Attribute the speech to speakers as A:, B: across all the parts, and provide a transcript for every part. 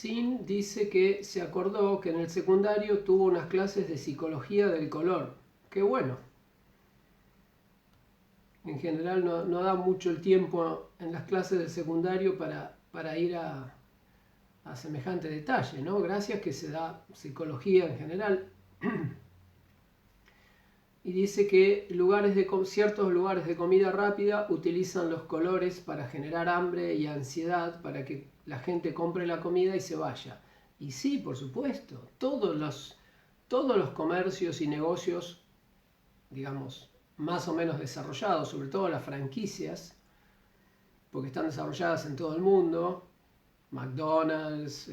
A: Sin dice que se acordó que en el secundario tuvo unas clases de psicología del color. ¡Qué bueno! En general no da mucho el tiempo en las clases del secundario para ir a semejante detalle, ¿no? Gracias que se da psicología en general. Y dice que ciertos lugares de comida rápida utilizan los colores para generar hambre y ansiedad, para que la gente compre la comida y se vaya. Y sí, por supuesto, todos los comercios y negocios, digamos, más o menos desarrollados, sobre todo las franquicias, porque están desarrolladas en todo el mundo, McDonald's,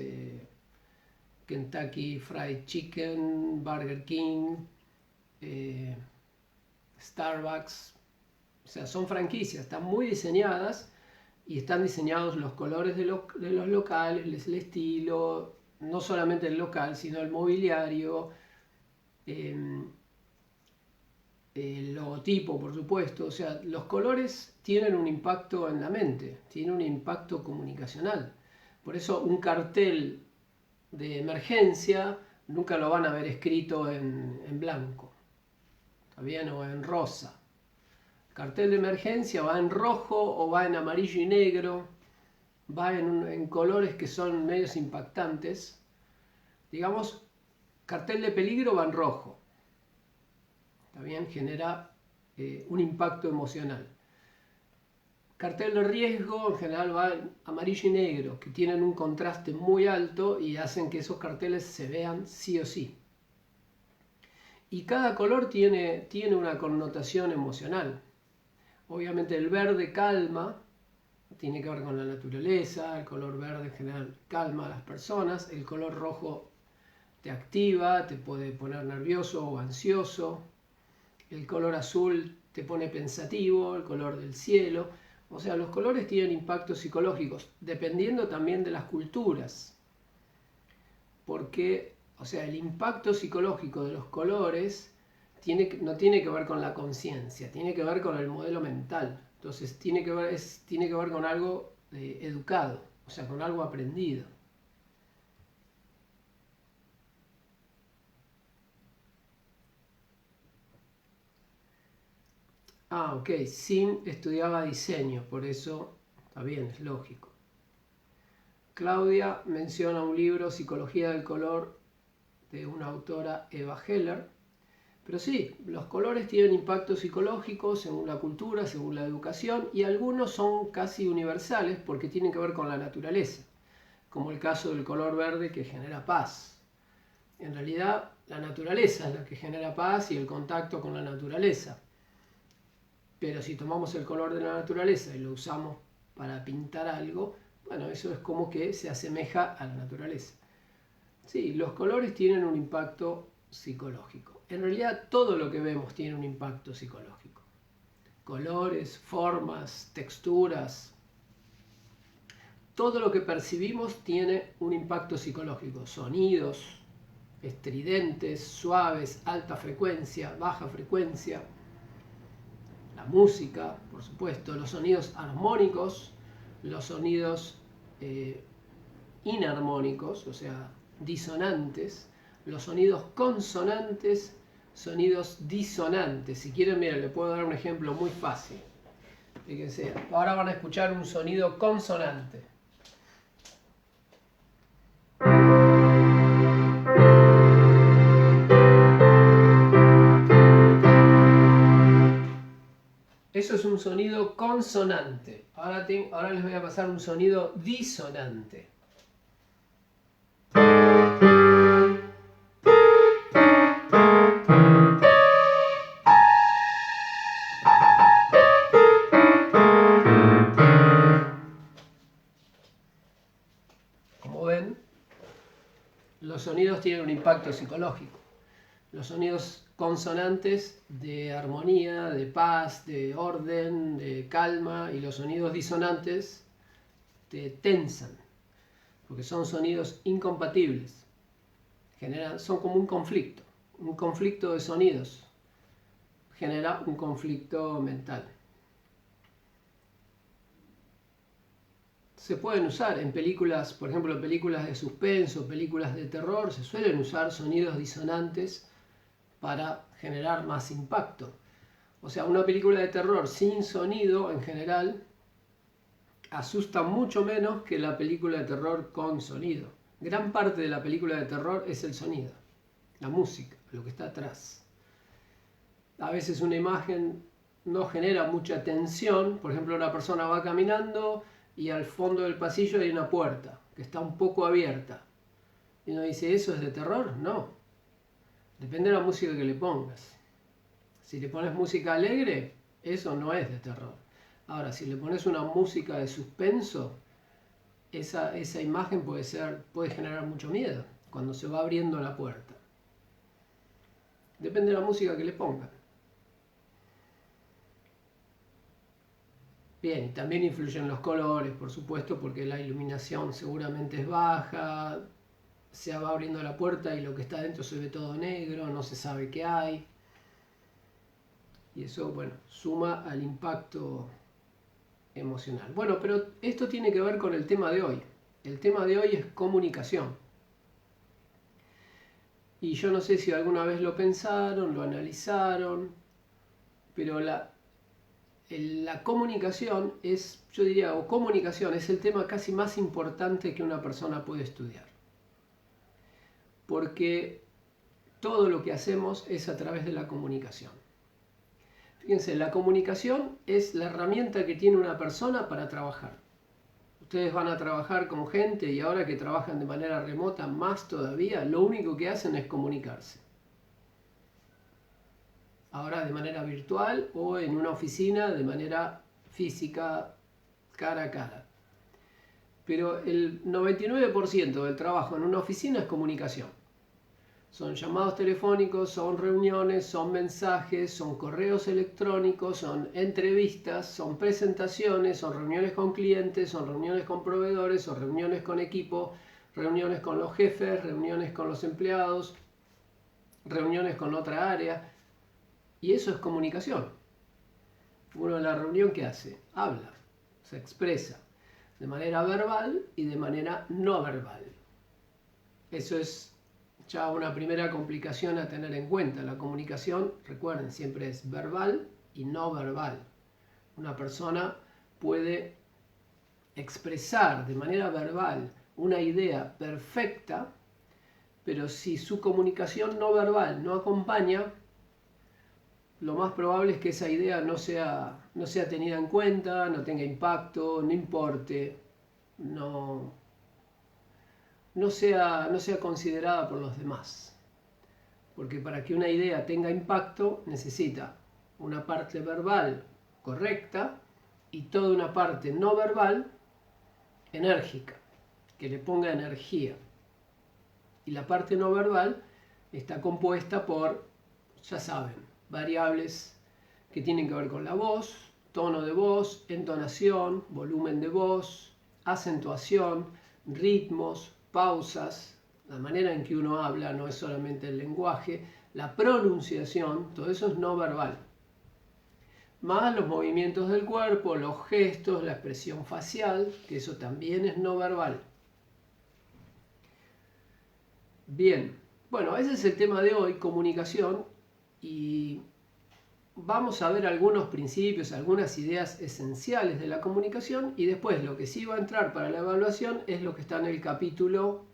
A: Kentucky Fried Chicken, Burger King, Starbucks, o sea, son franquicias, están muy diseñadas y están diseñados los colores de los locales, el estilo, no solamente el local, sino el mobiliario, el logotipo, por supuesto. O sea, los colores tienen un impacto en la mente, tienen un impacto comunicacional. Por eso un cartel de emergencia nunca lo van a ver escrito en blanco, ¿está bien? O en rosa. El cartel de emergencia va en rojo o va en amarillo y negro, va en colores que son medios impactantes. Digamos, cartel de peligro va en rojo, ¿está bien? Genera un impacto emocional. Cartel de riesgo en general va en amarillo y negro, que tienen un contraste muy alto y hacen que esos carteles se vean sí o sí. Y cada color tiene una connotación emocional. Obviamente el verde calma, tiene que ver con la naturaleza, el color verde en general calma a las personas, el color rojo te activa, te puede poner nervioso o ansioso, el color azul te pone pensativo, el color del cielo. O sea, los colores tienen impactos psicológicos, dependiendo también de las culturas. Porque, o sea, el impacto psicológico de los colores no tiene que ver con la conciencia, tiene que ver con el modelo mental. Entonces, tiene que ver con algo educado, o sea, con algo aprendido. Ok, Sin estudiaba diseño, por eso está bien, es lógico. Claudia menciona un libro, Psicología del color, de una autora, Eva Heller. Pero sí, los colores tienen impacto psicológico según la cultura, según la educación, y algunos son casi universales porque tienen que ver con la naturaleza, como el caso del color verde que genera paz. En realidad, la naturaleza es la que genera paz y el contacto con la naturaleza. Pero si tomamos el color de la naturaleza y lo usamos para pintar algo, bueno, eso es como que se asemeja a la naturaleza. Sí, los colores tienen un impacto psicológico. En realidad todo lo que vemos tiene un impacto psicológico. Colores, formas, texturas. Todo lo que percibimos tiene un impacto psicológico. Sonidos estridentes, suaves, alta frecuencia, baja frecuencia. La música, por supuesto, los sonidos armónicos, los sonidos inarmónicos, o sea, disonantes, los sonidos consonantes, sonidos disonantes. Si quieren, miren, les puedo dar un ejemplo muy fácil. Fíjense, ahora van a escuchar un sonido consonante. Eso es un sonido consonante. Ahora les voy a pasar un sonido disonante. Como ven, los sonidos tienen un impacto psicológico. Los sonidos consonantes de armonía, de paz, de orden, de calma, y los sonidos disonantes te tensan, porque son sonidos incompatibles. Son como un conflicto de sonidos genera un conflicto mental. se pueden usar en películas, por ejemplo, películas de suspenso, películas de terror, se suelen usar sonidos disonantes para generar más impacto. O sea, una película de terror sin sonido en general asusta mucho menos que la película de terror con sonido. Gran parte de la película de terror es el sonido, la música, lo que está atrás. A veces una imagen no genera mucha tensión, por ejemplo, una persona va caminando y al fondo del pasillo hay una puerta que está un poco abierta. Y uno dice, ¿eso es de terror? No. Depende de la música que le pongas. Si le pones música alegre, eso no es de terror. Ahora, si le pones una música de suspenso, esa imagen puede generar mucho miedo cuando se va abriendo la puerta. Depende de la música que le pongan. Bien, también influyen los colores, por supuesto, porque la iluminación seguramente es baja, se va abriendo la puerta y lo que está adentro se ve todo negro, no se sabe qué hay. Y eso, bueno, suma al impacto emocional. Bueno, pero esto tiene que ver con el tema de hoy. El tema de hoy es comunicación. Y yo no sé si alguna vez lo pensaron, lo analizaron, pero la comunicación es, yo diría, o comunicación es el tema casi más importante que una persona puede estudiar. Porque todo lo que hacemos es a través de la comunicación. Fíjense, la comunicación es la herramienta que tiene una persona para trabajar. Ustedes van a trabajar con gente y ahora que trabajan de manera remota más todavía, lo único que hacen es comunicarse. Ahora de manera virtual o en una oficina de manera física, cara a cara. Pero el 99% del trabajo en una oficina es comunicación. Son llamados telefónicos, son reuniones, son mensajes, son correos electrónicos, son entrevistas, son presentaciones, son reuniones con clientes, son reuniones con proveedores, son reuniones con equipo, reuniones con los jefes, reuniones con los empleados, reuniones con otra área. Y eso es comunicación. Uno en la reunión, ¿qué hace? Habla, se expresa de manera verbal y de manera no verbal. Eso es ya una primera complicación a tener en cuenta. La comunicación, recuerden, siempre es verbal y no verbal. Una persona puede expresar de manera verbal una idea perfecta, pero si su comunicación no verbal no acompaña, lo más probable es que esa idea no sea tenida en cuenta, no tenga impacto, no importe, no sea considerada por los demás. Porque para que una idea tenga impacto necesita una parte verbal correcta y toda una parte no verbal enérgica, que le ponga energía. Y la parte no verbal está compuesta por, ya saben, variables que tienen que ver con la voz, tono de voz, entonación, volumen de voz, acentuación, ritmos, pausas, la manera en que uno habla, no es solamente el lenguaje, la pronunciación, todo eso es no verbal. Más los movimientos del cuerpo, los gestos, la expresión facial, que eso también es no verbal. Bien, bueno, ese es el tema de hoy, comunicación, y vamos a ver algunos principios, algunas ideas esenciales de la comunicación, y después lo que sí va a entrar para la evaluación es lo que está en el capítulo,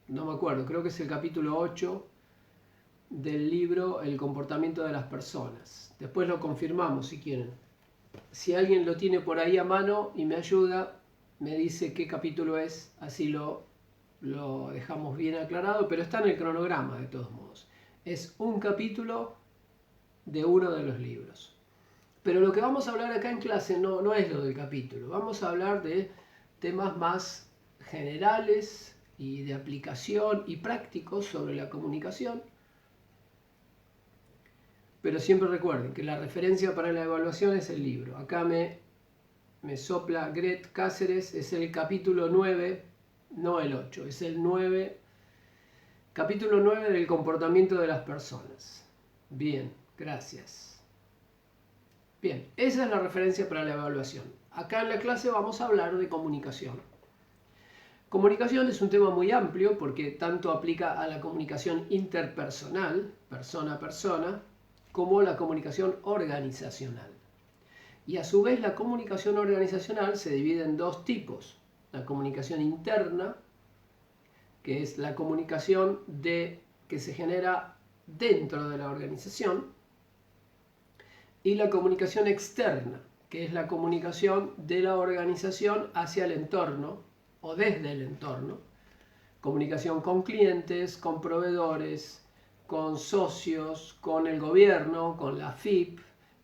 A: no me acuerdo, creo que es el capítulo 8 del libro El comportamiento de las personas. Después lo confirmamos si quieren. Si alguien lo tiene por ahí a mano y me ayuda, me dice qué capítulo es, así lo dejamos bien aclarado, pero está en el cronograma de todos modos. Es un capítulo de uno de los libros. Pero lo que vamos a hablar acá en clase no es lo del capítulo. Vamos a hablar de temas más generales y de aplicación y prácticos sobre la comunicación. Pero siempre recuerden que la referencia para la evaluación es el libro. Acá me sopla Gret Cáceres, es el capítulo 9, no el 8, es el 9, capítulo 9 del comportamiento de las personas. Bien, gracias. Bien, esa es la referencia para la evaluación. Acá en la clase vamos a hablar de comunicación. Comunicación es un tema muy amplio porque tanto aplica a la comunicación interpersonal, persona a persona, como la comunicación organizacional. Y a su vez la comunicación organizacional se divide en dos tipos. La comunicación interna, que es la comunicación que se genera dentro de la organización, y la comunicación externa, que es la comunicación de la organización hacia el entorno o desde el entorno. Comunicación con clientes, con proveedores, con socios, con el gobierno, con la FIP,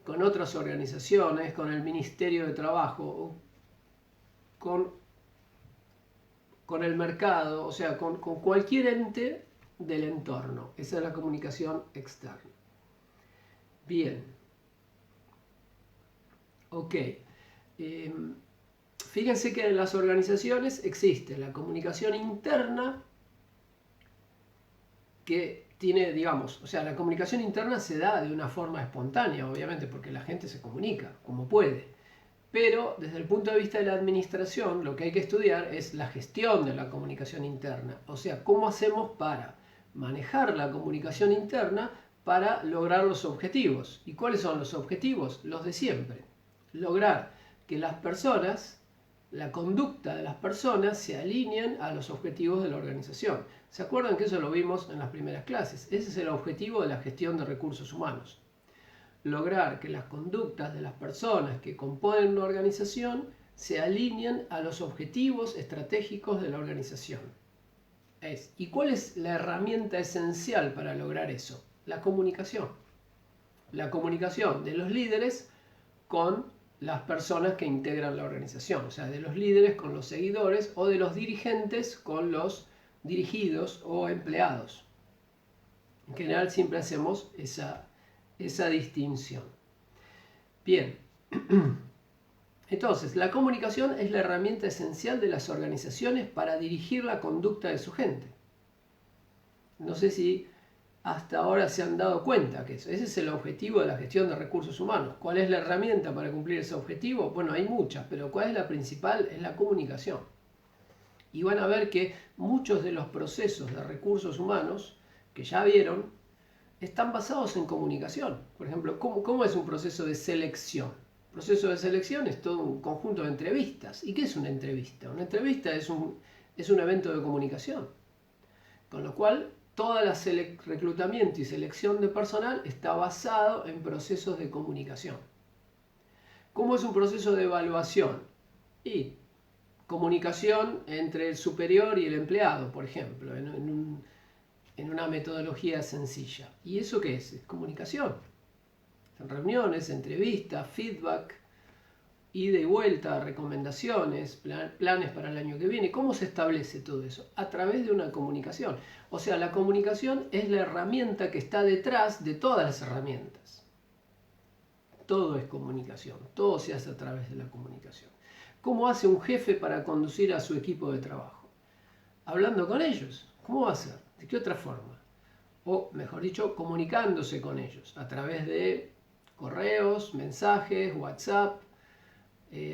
A: con otras organizaciones, con el Ministerio de Trabajo, con el mercado, o sea, con cualquier ente del entorno. Esa es la comunicación externa. Bien. Ok. Fíjense que en las organizaciones existe la comunicación interna que tiene, digamos, o sea, la comunicación interna se da de una forma espontánea, obviamente, porque la gente se comunica como puede. Pero desde el punto de vista de la administración, lo que hay que estudiar es la gestión de la comunicación interna. O sea, cómo hacemos para manejar la comunicación interna para lograr los objetivos. ¿Y cuáles son los objetivos? Los de siempre. Lograr que las personas, la conducta de las personas se alineen a los objetivos de la organización. ¿Se acuerdan que eso lo vimos en las primeras clases? Ese es el objetivo de la gestión de recursos humanos. Lograr que las conductas de las personas que componen una organización se alineen a los objetivos estratégicos de la organización. ¿Y cuál es la herramienta esencial para lograr eso? La comunicación. La comunicación de los líderes con las personas que integran la organización, o sea, de los líderes con los seguidores o de los dirigentes con los dirigidos o empleados. En general siempre hacemos esa distinción. Bien, entonces la comunicación es la herramienta esencial de las organizaciones para dirigir la conducta de su gente. No sé si hasta ahora se han dado cuenta que ese es el objetivo de la gestión de recursos humanos. ¿Cuál es la herramienta para cumplir ese objetivo? Bueno, hay muchas, pero ¿cuál es la principal? Es la comunicación. Y van a ver que muchos de los procesos de recursos humanos que ya vieron están basados en comunicación. Por ejemplo, ¿cómo es un proceso de selección? El proceso de selección es todo un conjunto de entrevistas. ¿Y qué es una entrevista? Una entrevista es un evento de comunicación. Con lo cual, todo el reclutamiento y selección de personal está basado en procesos de comunicación. ¿Cómo es un proceso de evaluación? Y comunicación entre el superior y el empleado, por ejemplo, en una metodología sencilla. ¿Y eso qué es? Es comunicación. Son reuniones, entrevistas, feedback, ida y vuelta, recomendaciones, planes para el año que viene. ¿Cómo se establece todo eso? A través de una comunicación. O sea, la comunicación es la herramienta que está detrás de todas las herramientas. Todo es comunicación, todo se hace a través de la comunicación. ¿Cómo hace un jefe para conducir a su equipo de trabajo? Hablando con ellos. ¿Cómo va a ser? ¿De qué otra forma? O, mejor dicho, comunicándose con ellos a través de correos, mensajes, WhatsApp,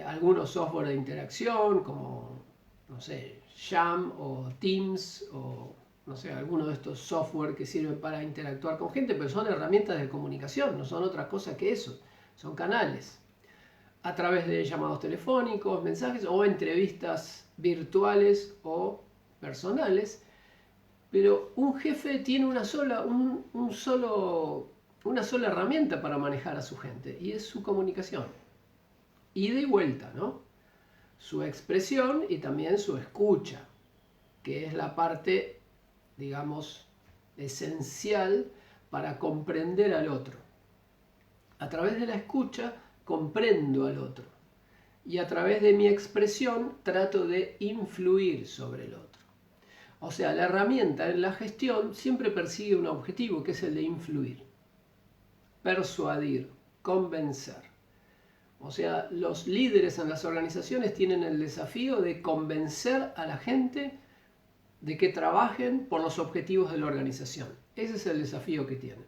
A: algunos software de interacción como, no sé, Jam o Teams o, no sé, alguno de estos software que sirven para interactuar con gente, pero son herramientas de comunicación, no son otra cosa que eso, son canales. A través de llamados telefónicos, mensajes o entrevistas virtuales o personales. Pero un jefe tiene una sola herramienta para manejar a su gente y es su comunicación. Ida y vuelta, ¿no? Su expresión y también su escucha, que es la parte, digamos, esencial para comprender al otro. A través de la escucha comprendo al otro y a través de mi expresión trato de influir sobre el otro. O sea, la herramienta en la gestión siempre persigue un objetivo, que es el de influir, persuadir, convencer. O sea, los líderes en las organizaciones tienen el desafío de convencer a la gente de que trabajen por los objetivos de la organización. Ese es el desafío que tienen.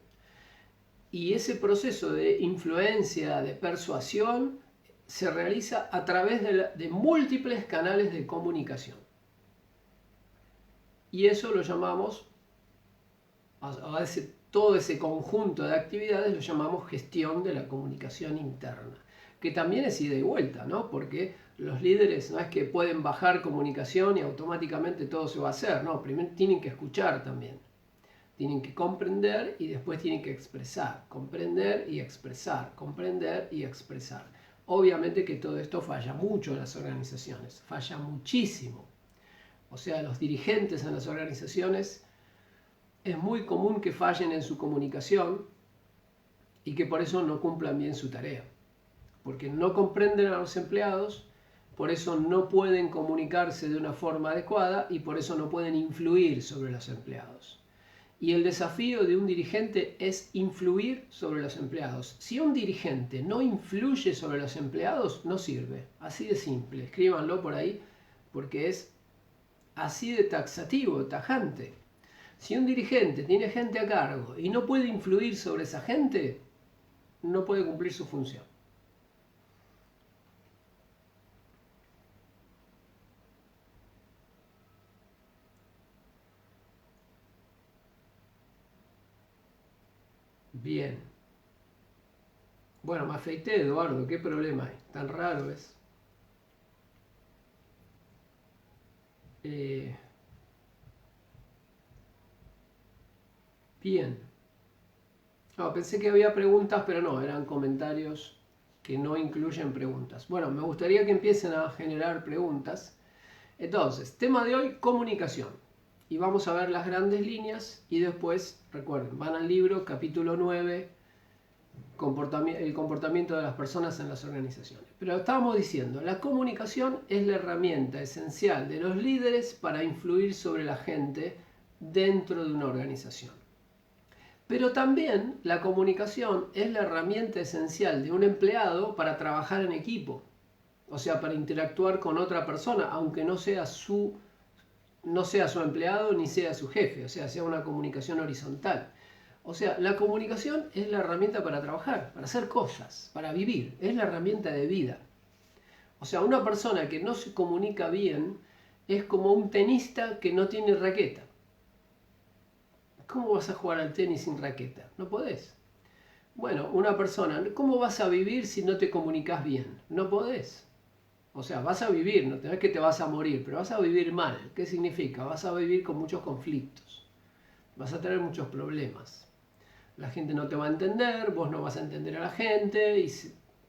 A: Y ese proceso de influencia, de persuasión, se realiza a través de múltiples canales de comunicación. Y eso lo llamamos, todo ese conjunto de actividades lo llamamos gestión de la comunicación interna, que también es ida y vuelta, ¿no? Porque los líderes no es que pueden bajar comunicación y automáticamente todo se va a hacer, no, primero tienen que escuchar también. Tienen que comprender y después tienen que expresar, comprender y expresar, comprender y expresar. Obviamente que todo esto falla mucho en las organizaciones, falla muchísimo. O sea, los dirigentes en las organizaciones es muy común que fallen en su comunicación y que por eso no cumplan bien su tarea. Porque no comprenden a los empleados, por eso no pueden comunicarse de una forma adecuada y por eso no pueden influir sobre los empleados. Y el desafío de un dirigente es influir sobre los empleados. Si un dirigente no influye sobre los empleados, no sirve. Así de simple. Escríbanlo por ahí porque es así de taxativo, tajante. Si un dirigente tiene gente a cargo y no puede influir sobre esa gente, no puede cumplir su función. Bien. Bueno, me afeité, Eduardo. ¿Qué problema hay? Tan raro es. Bien. No, pensé que había preguntas, pero no, eran comentarios que no incluyen preguntas. Bueno, me gustaría que empiecen a generar preguntas. Entonces, tema de hoy, comunicación. Y vamos a ver las grandes líneas y después, recuerden, van al libro, capítulo 9, el comportamiento de las personas en las organizaciones. Pero estábamos diciendo, la comunicación es la herramienta esencial de los líderes para influir sobre la gente dentro de una organización. Pero también la comunicación es la herramienta esencial de un empleado para trabajar en equipo. O sea, para interactuar con otra persona, aunque no sea su empleado ni sea su jefe. O sea una comunicación horizontal. O sea, la comunicación es la herramienta para trabajar, para hacer cosas, para vivir. Es la herramienta de vida. O sea, una persona que no se comunica bien es como un tenista que no tiene raqueta. ¿Cómo vas a jugar al tenis sin raqueta? No podés. Bueno, una persona, ¿cómo vas a vivir si no te comunicas bien? No podés. O sea, vas a vivir, no es que te vas a morir, pero vas a vivir mal. ¿Qué significa? Vas a vivir con muchos conflictos. Vas a tener muchos problemas. La gente no te va a entender, vos no vas a entender a la gente y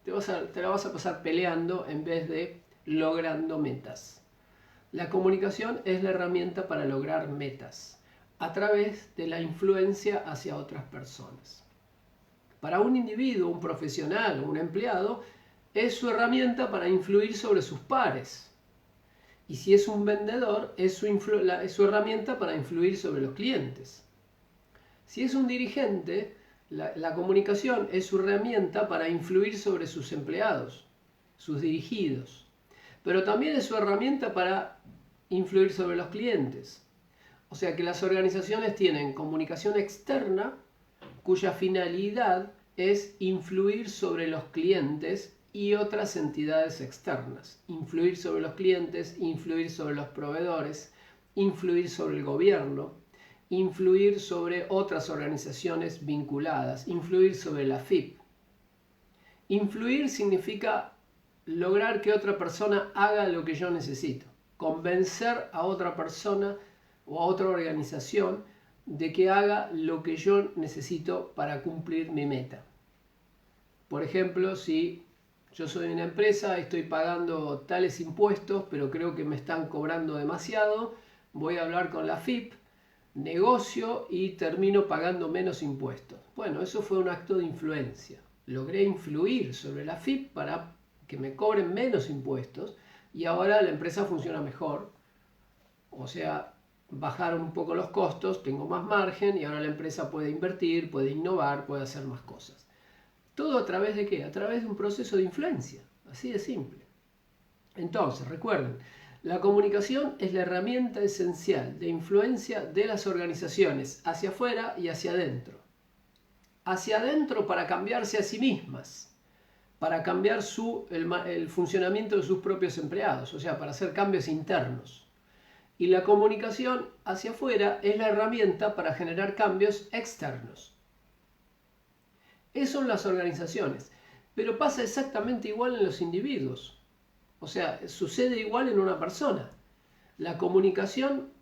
A: te la vas a pasar peleando en vez de logrando metas. La comunicación es la herramienta para lograr metas a través de la influencia hacia otras personas. Para un individuo, un profesional o un empleado, es su herramienta para influir sobre sus pares. Y si es un vendedor, es su herramienta para influir sobre los clientes. Si es un dirigente, la comunicación es su herramienta para influir sobre sus empleados, sus dirigidos. Pero también es su herramienta para influir sobre los clientes. O sea que las organizaciones tienen comunicación externa, cuya finalidad es influir sobre los clientes y otras entidades externas. Influir sobre los clientes, influir sobre los proveedores, influir sobre el gobierno, influir sobre otras organizaciones vinculadas, influir sobre la FIP. Influir significa lograr que otra persona haga lo que yo necesito, convencer a otra persona o a otra organización de que haga lo que yo necesito para cumplir mi meta. Por ejemplo, si yo soy una empresa, estoy pagando tales impuestos, pero creo que me están cobrando demasiado, voy a hablar con la FIP, negocio y termino pagando menos impuestos. Bueno, eso fue un acto de influencia. Logré influir sobre la FIP para que me cobren menos impuestos y ahora la empresa funciona mejor. O sea, bajaron un poco los costos, tengo más margen y ahora la empresa puede invertir, puede innovar, puede hacer más cosas. ¿Todo a través de qué? A través de un proceso de influencia, así de simple. Entonces, recuerden, la comunicación es la herramienta esencial de influencia de las organizaciones hacia afuera y hacia adentro. hacia adentro para cambiarse a sí mismas, para cambiar el funcionamiento de sus propios empleados, o sea, para hacer cambios internos. Y la comunicación hacia afuera es la herramienta para generar cambios externos. Eso en las organizaciones, pero pasa exactamente igual en los individuos. O sea, sucede igual en una persona. La comunicación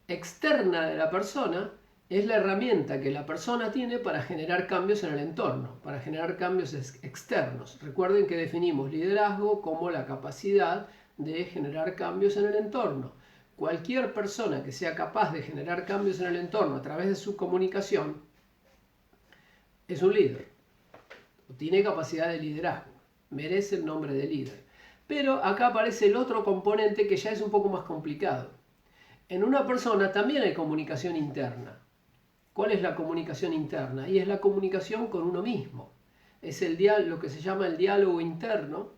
A: externa de la persona es la herramienta que la persona tiene para generar cambios en el entorno, para generar cambios externos. Recuerden que definimos liderazgo como la capacidad de generar cambios en el entorno. Cualquier persona que sea capaz de generar cambios en el entorno a través de su comunicación es un líder. Tiene capacidad de liderazgo, merece el nombre de líder. Pero acá aparece el otro componente que ya es un poco más complicado. En una persona también hay comunicación interna. ¿Cuál es la comunicación interna? Y es la comunicación con uno mismo. Es lo que se llama el diálogo interno,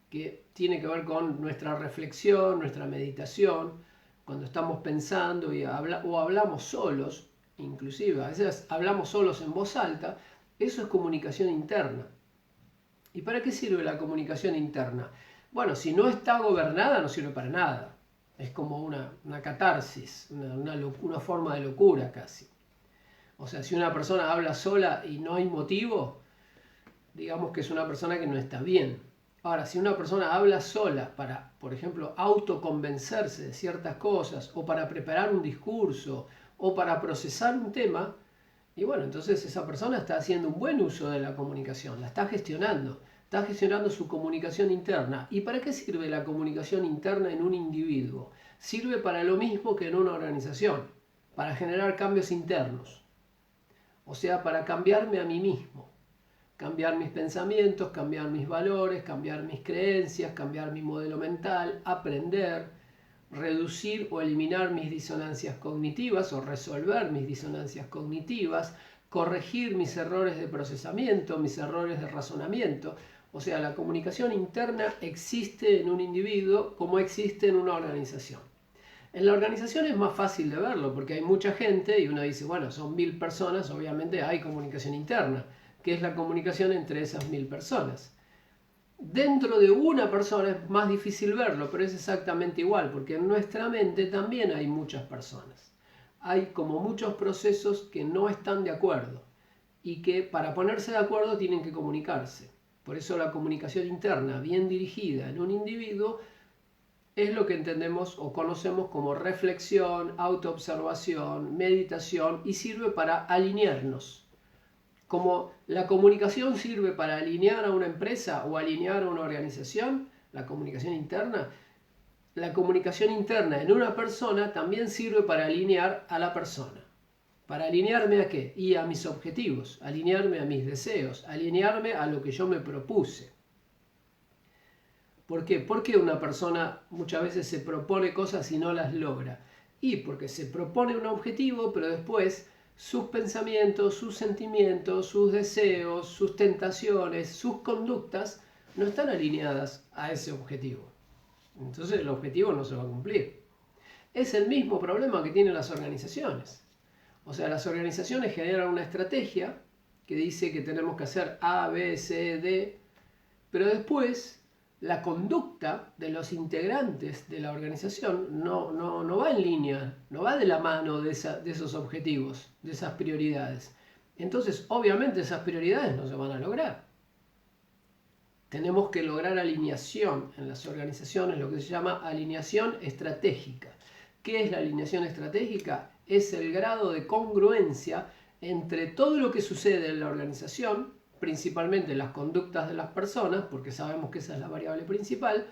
A: que tiene que ver con nuestra reflexión, nuestra meditación, cuando estamos pensando o hablamos solos, inclusive a veces hablamos solos en voz alta. Eso es comunicación interna. ¿Y para qué sirve la comunicación interna? Bueno, si no está gobernada no sirve para nada. Es como una catarsis, una forma de locura casi. O sea, si una persona habla sola y no hay motivo, digamos que es una persona que no está bien. Ahora, si una persona habla sola para, por ejemplo, autoconvencerse de ciertas cosas, o para preparar un discurso, o para procesar un tema, y bueno, entonces esa persona está haciendo un buen uso de la comunicación, la está gestionando su comunicación interna. ¿Y para qué sirve la comunicación interna en un individuo? Sirve para lo mismo que en una organización, para generar cambios internos. O sea, para cambiarme a mí mismo, cambiar mis pensamientos, cambiar mis valores, cambiar mis creencias, cambiar mi modelo mental, aprender, reducir o eliminar mis disonancias cognitivas o resolver mis disonancias cognitivas, corregir mis errores de procesamiento, mis errores de razonamiento. O sea, la comunicación interna existe en un individuo como existe en una organización. En la organización es más fácil de verlo porque hay mucha gente y uno dice, bueno, son 1000 personas, obviamente hay comunicación interna, que es la comunicación entre esas 1000 personas. Dentro de una persona es más difícil verlo, pero es exactamente igual, porque en nuestra mente también hay muchas personas. Hay como muchos procesos que no están de acuerdo y que para ponerse de acuerdo tienen que comunicarse. Por eso la comunicación interna, bien dirigida en un individuo, es lo que entendemos o conocemos como reflexión, autoobservación, meditación, y sirve para alinearnos. Como la comunicación sirve para alinear a una empresa o alinear a una organización, la comunicación interna en una persona también sirve para alinear a la persona. ¿Para alinearme a qué? Y a mis objetivos, alinearme a mis deseos, alinearme a lo que yo me propuse. ¿Por qué? Porque una persona muchas veces se propone cosas y no las logra. Y porque se propone un objetivo, pero después sus pensamientos, sus sentimientos, sus deseos, sus tentaciones, sus conductas no están alineadas a ese objetivo. Entonces el objetivo no se va a cumplir. Es el mismo problema que tienen las organizaciones. O sea, las organizaciones generan una estrategia que dice que tenemos que hacer A, B, C, D, pero después la conducta de los integrantes de la organización no va en línea, no va de la mano de esos objetivos, de esas prioridades. Entonces, obviamente esas prioridades no se van a lograr. Tenemos que lograr alineación en las organizaciones, lo que se llama alineación estratégica. ¿Qué es la alineación estratégica? Es el grado de congruencia entre todo lo que sucede en la organización, principalmente las conductas de las personas, porque sabemos que esa es la variable principal,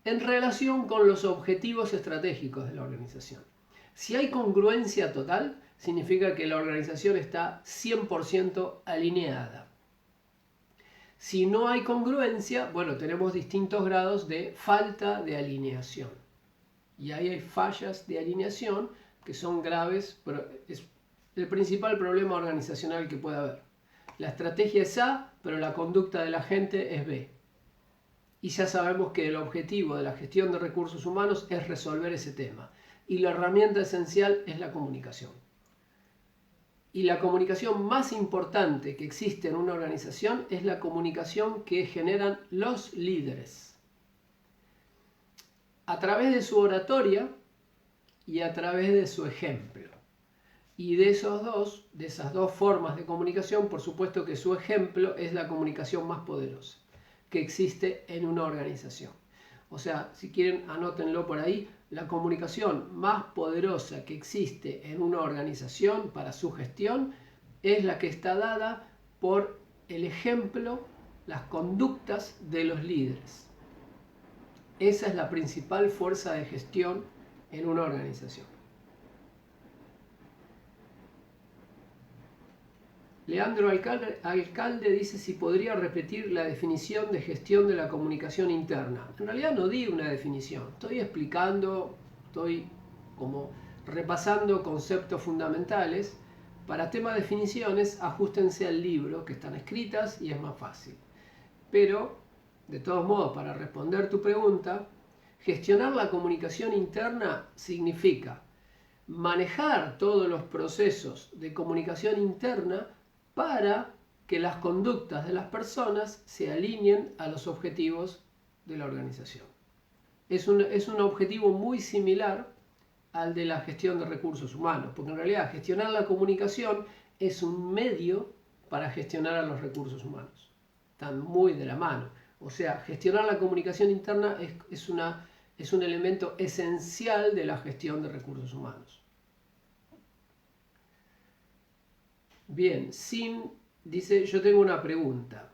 A: en relación con los objetivos estratégicos de la organización. Si hay congruencia total, significa que la organización está 100% alineada. Si no hay congruencia, bueno, tenemos distintos grados de falta de alineación. Y ahí hay fallas de alineación que son graves, pero es el principal problema organizacional que puede haber. La estrategia es A, pero la conducta de la gente es B. Y ya sabemos que el objetivo de la gestión de recursos humanos es resolver ese tema. Y la herramienta esencial es la comunicación. Y la comunicación más importante que existe en una organización es la comunicación que generan los líderes. A través de su oratoria y a través de su ejemplo. Y de esas dos formas de comunicación, por supuesto que su ejemplo es la comunicación más poderosa que existe en una organización. O sea, si quieren, anótenlo por ahí, la comunicación más poderosa que existe en una organización para su gestión es la que está dada por el ejemplo, las conductas de los líderes. Esa es la principal fuerza de gestión en una organización. Leandro Alcalde dice si podría repetir la definición de gestión de la comunicación interna. En realidad no di una definición, estoy explicando, estoy como repasando conceptos fundamentales. Para temas de definiciones, ajustense al libro que están escritas y es más fácil. Pero, de todos modos, para responder tu pregunta, gestionar la comunicación interna significa manejar todos los procesos de comunicación interna para que las conductas de las personas se alineen a los objetivos de la organización. Es un objetivo muy similar al de la gestión de recursos humanos, porque en realidad gestionar la comunicación es un medio para gestionar a los recursos humanos. Están muy de la mano. O sea, gestionar la comunicación interna es un elemento esencial de la gestión de recursos humanos. Bien, Sim dice, yo tengo una pregunta.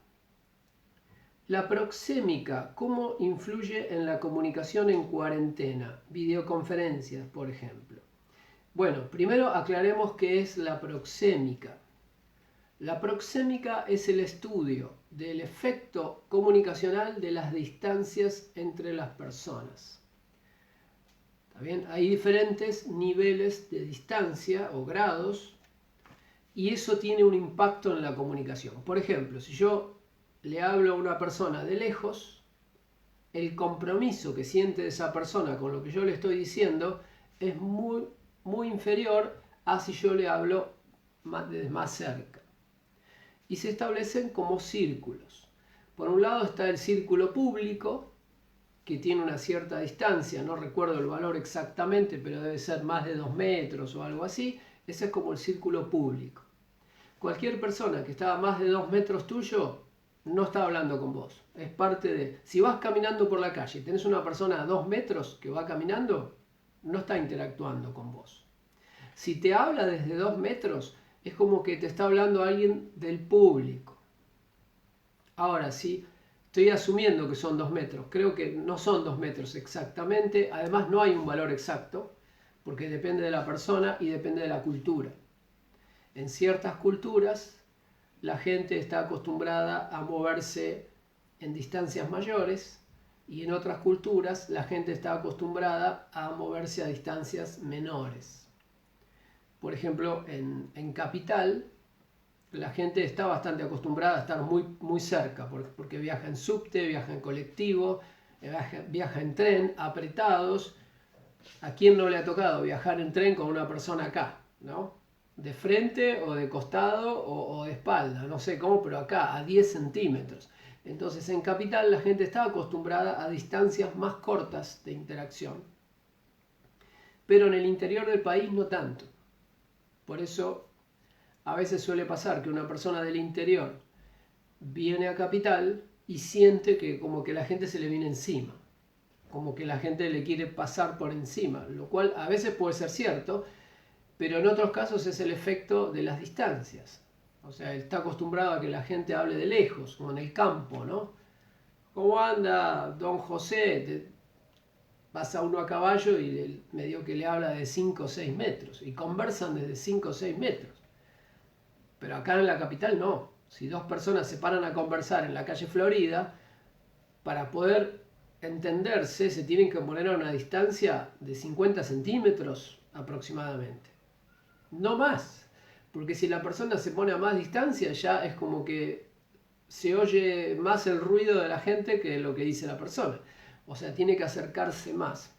A: La proxémica, ¿cómo influye en la comunicación en cuarentena? Videoconferencias, por ejemplo. Bueno, primero aclaremos qué es la proxémica. La proxémica es el estudio del efecto comunicacional de las distancias entre las personas. ¿Está bien? Hay diferentes niveles de distancia o grados y eso tiene un impacto en la comunicación. Por ejemplo, si yo le hablo a una persona de lejos, el compromiso que siente esa persona con lo que yo le estoy diciendo es muy, muy inferior a si yo le hablo desde más cerca. Y se establecen como círculos. Por un lado está el círculo público, que tiene una cierta distancia, no recuerdo el valor exactamente, pero debe ser más de 2 metros o algo así. Ese es como el círculo público. Cualquier persona que está a más de 2 metros tuyo no está hablando con vos. Es parte de... Si vas caminando por la calle y tenés una persona a 2 metros que va caminando, no está interactuando con vos. Si te habla desde 2 metros, es como que te está hablando alguien del público. Ahora, sí, estoy asumiendo que son 2 metros. Creo que no son 2 metros exactamente. Además, no hay un valor exacto, porque depende de la persona y depende de la cultura. En ciertas culturas, la gente está acostumbrada a moverse en distancias mayores y en otras culturas la gente está acostumbrada a moverse a distancias menores. Por ejemplo, en Capital, la gente está bastante acostumbrada a estar muy, muy cerca, porque viaja en subte, viaja en colectivo, viaja en tren, apretados. ¿A quién no le ha tocado viajar en tren con una persona acá, ¿no? De frente o de costado o de espalda, no sé cómo, pero acá, a 10 centímetros. Entonces, en Capital la gente está acostumbrada a distancias más cortas de interacción, pero en el interior del país no tanto. Por eso, a veces suele pasar que una persona del interior viene a Capital y siente que como que la gente se le viene encima, como que la gente le quiere pasar por encima, lo cual a veces puede ser cierto, pero en otros casos es el efecto de las distancias. O sea, él está acostumbrado a que la gente hable de lejos, como en el campo, ¿no? ¿Cómo anda, don José? Pasa uno a caballo y medio que le habla de 5 o 6 metros, y conversan desde 5 o 6 metros. Pero acá en la capital no. Si dos personas se paran a conversar en la calle Florida, para poder entenderse se tienen que poner a una distancia de 50 centímetros aproximadamente. No más, porque si la persona se pone a más distancia ya es como que se oye más el ruido de la gente que lo que dice la persona. O sea, tiene que acercarse más.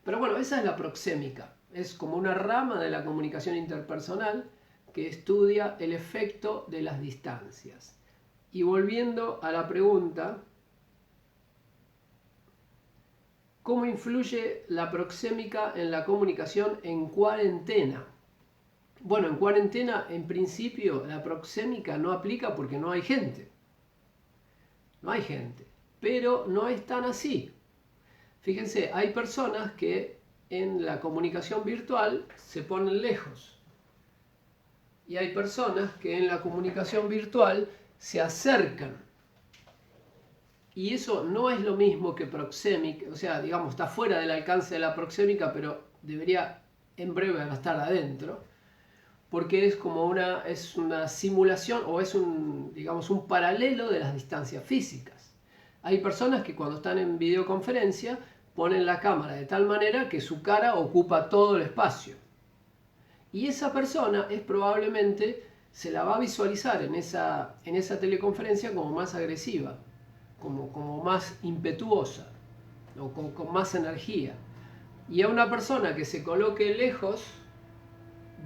A: Pero bueno, esa es la proxémica. Es como una rama de la comunicación interpersonal que estudia el efecto de las distancias. Y volviendo a la pregunta, ¿cómo influye la proxémica en la comunicación en cuarentena? Bueno, en cuarentena, en principio, la proxémica no aplica porque no hay gente. No hay gente. Pero no es tan así. Fíjense, hay personas que en la comunicación virtual se ponen lejos. Y hay personas que en la comunicación virtual se acercan. Y eso no es lo mismo que proxémica, o sea, digamos, está fuera del alcance de la proxémica, pero debería en breve estar adentro, porque es como una simulación o es digamos, un paralelo de las distancias físicas. Hay personas que cuando están en videoconferencia ponen la cámara de tal manera que su cara ocupa todo el espacio. Y esa persona probablemente se la va a visualizar en esa teleconferencia como más agresiva, como más impetuosa o con más energía. Y a una persona que se coloque lejos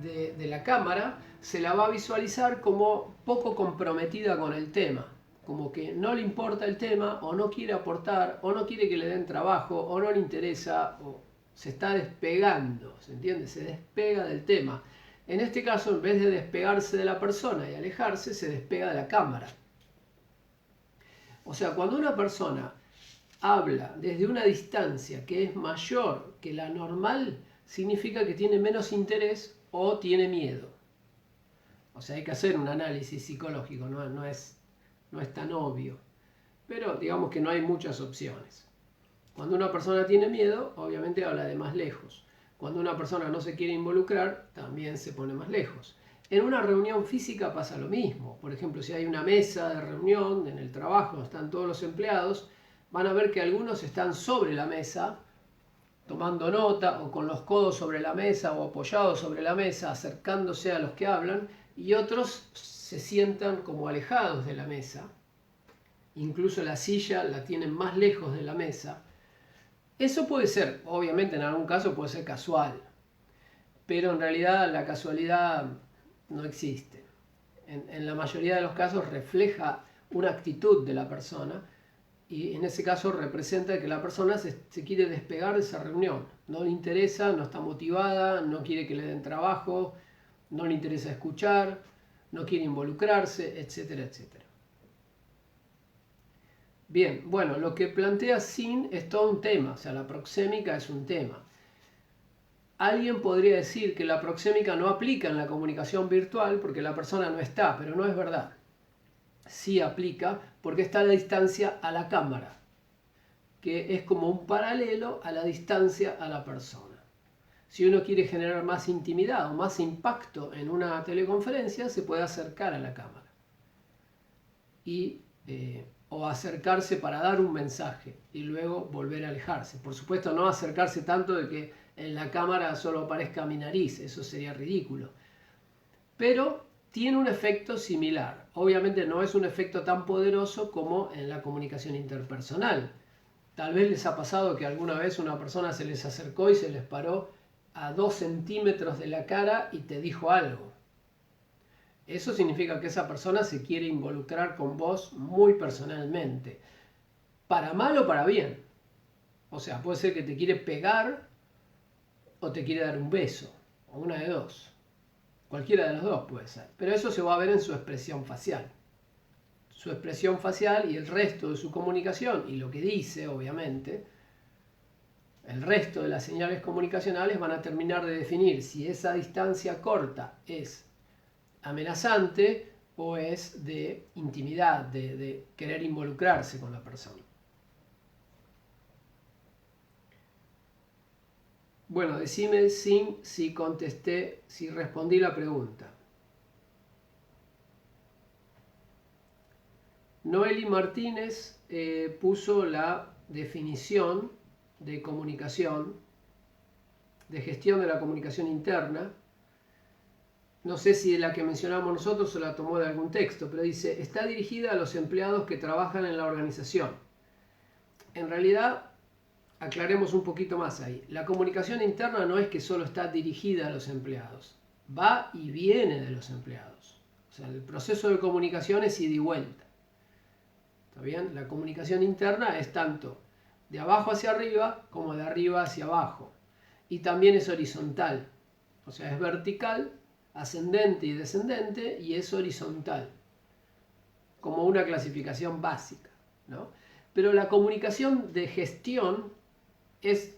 A: de la cámara se la va a visualizar como poco comprometida con el tema, como que no le importa el tema o no quiere aportar o no quiere que le den trabajo o no le interesa o se está despegando, ¿se entiende? Se despega del tema. En este caso, en vez de despegarse de la persona y alejarse, se despega de la cámara. O sea, cuando una persona habla desde una distancia que es mayor que la normal, significa que tiene menos interés o tiene miedo. O sea, hay que hacer un análisis psicológico, no es tan obvio. Pero digamos que no hay muchas opciones. Cuando una persona tiene miedo, obviamente habla de más lejos. Cuando una persona no se quiere involucrar, también se pone más lejos. En una reunión física pasa lo mismo. Por ejemplo, si hay una mesa de reunión en el trabajo, donde están todos los empleados, van a ver que algunos están sobre la mesa, tomando nota, o con los codos sobre la mesa, o apoyados sobre la mesa, acercándose a los que hablan, y otros se sientan como alejados de la mesa. Incluso la silla la tienen más lejos de la mesa. Eso puede ser, obviamente en algún caso puede ser casual, pero en realidad la casualidad no existe. En la mayoría de los casos refleja una actitud de la persona y en ese caso representa que la persona se quiere despegar de esa reunión. No le interesa, no está motivada, no quiere que le den trabajo, no le interesa escuchar, no quiere involucrarse, etcétera, etcétera. Bien, bueno, lo que plantea Sin es todo un tema, o sea, la proxémica es un tema. Alguien podría decir que la proxémica no aplica en la comunicación virtual porque la persona no está, pero no es verdad. Sí aplica porque está a la distancia a la cámara, que es como un paralelo a la distancia a la persona. Si uno quiere generar más intimidad o más impacto en una teleconferencia, se puede acercar a la cámara o acercarse para dar un mensaje y luego volver a alejarse. Por supuesto, no acercarse tanto de que en la cámara solo aparezca mi nariz, eso sería ridículo. Pero tiene un efecto similar. Obviamente no es un efecto tan poderoso como en la comunicación interpersonal. Tal vez les ha pasado que alguna vez una persona se les acercó y se les paró a 2 centímetros de la cara y te dijo algo. Eso significa que esa persona se quiere involucrar con vos muy personalmente, para mal o para bien. O sea, puede ser que te quiere pegar o te quiere dar un beso, o una de dos. Cualquiera de las dos puede ser. Pero eso se va a ver en su expresión facial. Su expresión facial y el resto de su comunicación, y lo que dice, obviamente, el resto de las señales comunicacionales van a terminar de definir si esa distancia corta es amenazante o es de intimidad, de querer involucrarse con la persona. Bueno, decime si contesté, si respondí la pregunta. Noeli Martínez puso la definición de comunicación, de gestión de la comunicación interna. No sé si la que mencionamos nosotros o la tomó de algún texto, pero dice, está dirigida a los empleados que trabajan en la organización. En realidad, aclaremos un poquito más ahí. La comunicación interna no es que solo está dirigida a los empleados. va y viene de los empleados. O sea, el proceso de comunicación es ida y vuelta. ¿Está bien? La comunicación interna es tanto de abajo hacia arriba como de arriba hacia abajo. Y también es horizontal. O sea, es vertical, ascendente y descendente, y es horizontal. Como una clasificación básica, ¿no? Pero la comunicación de gestión es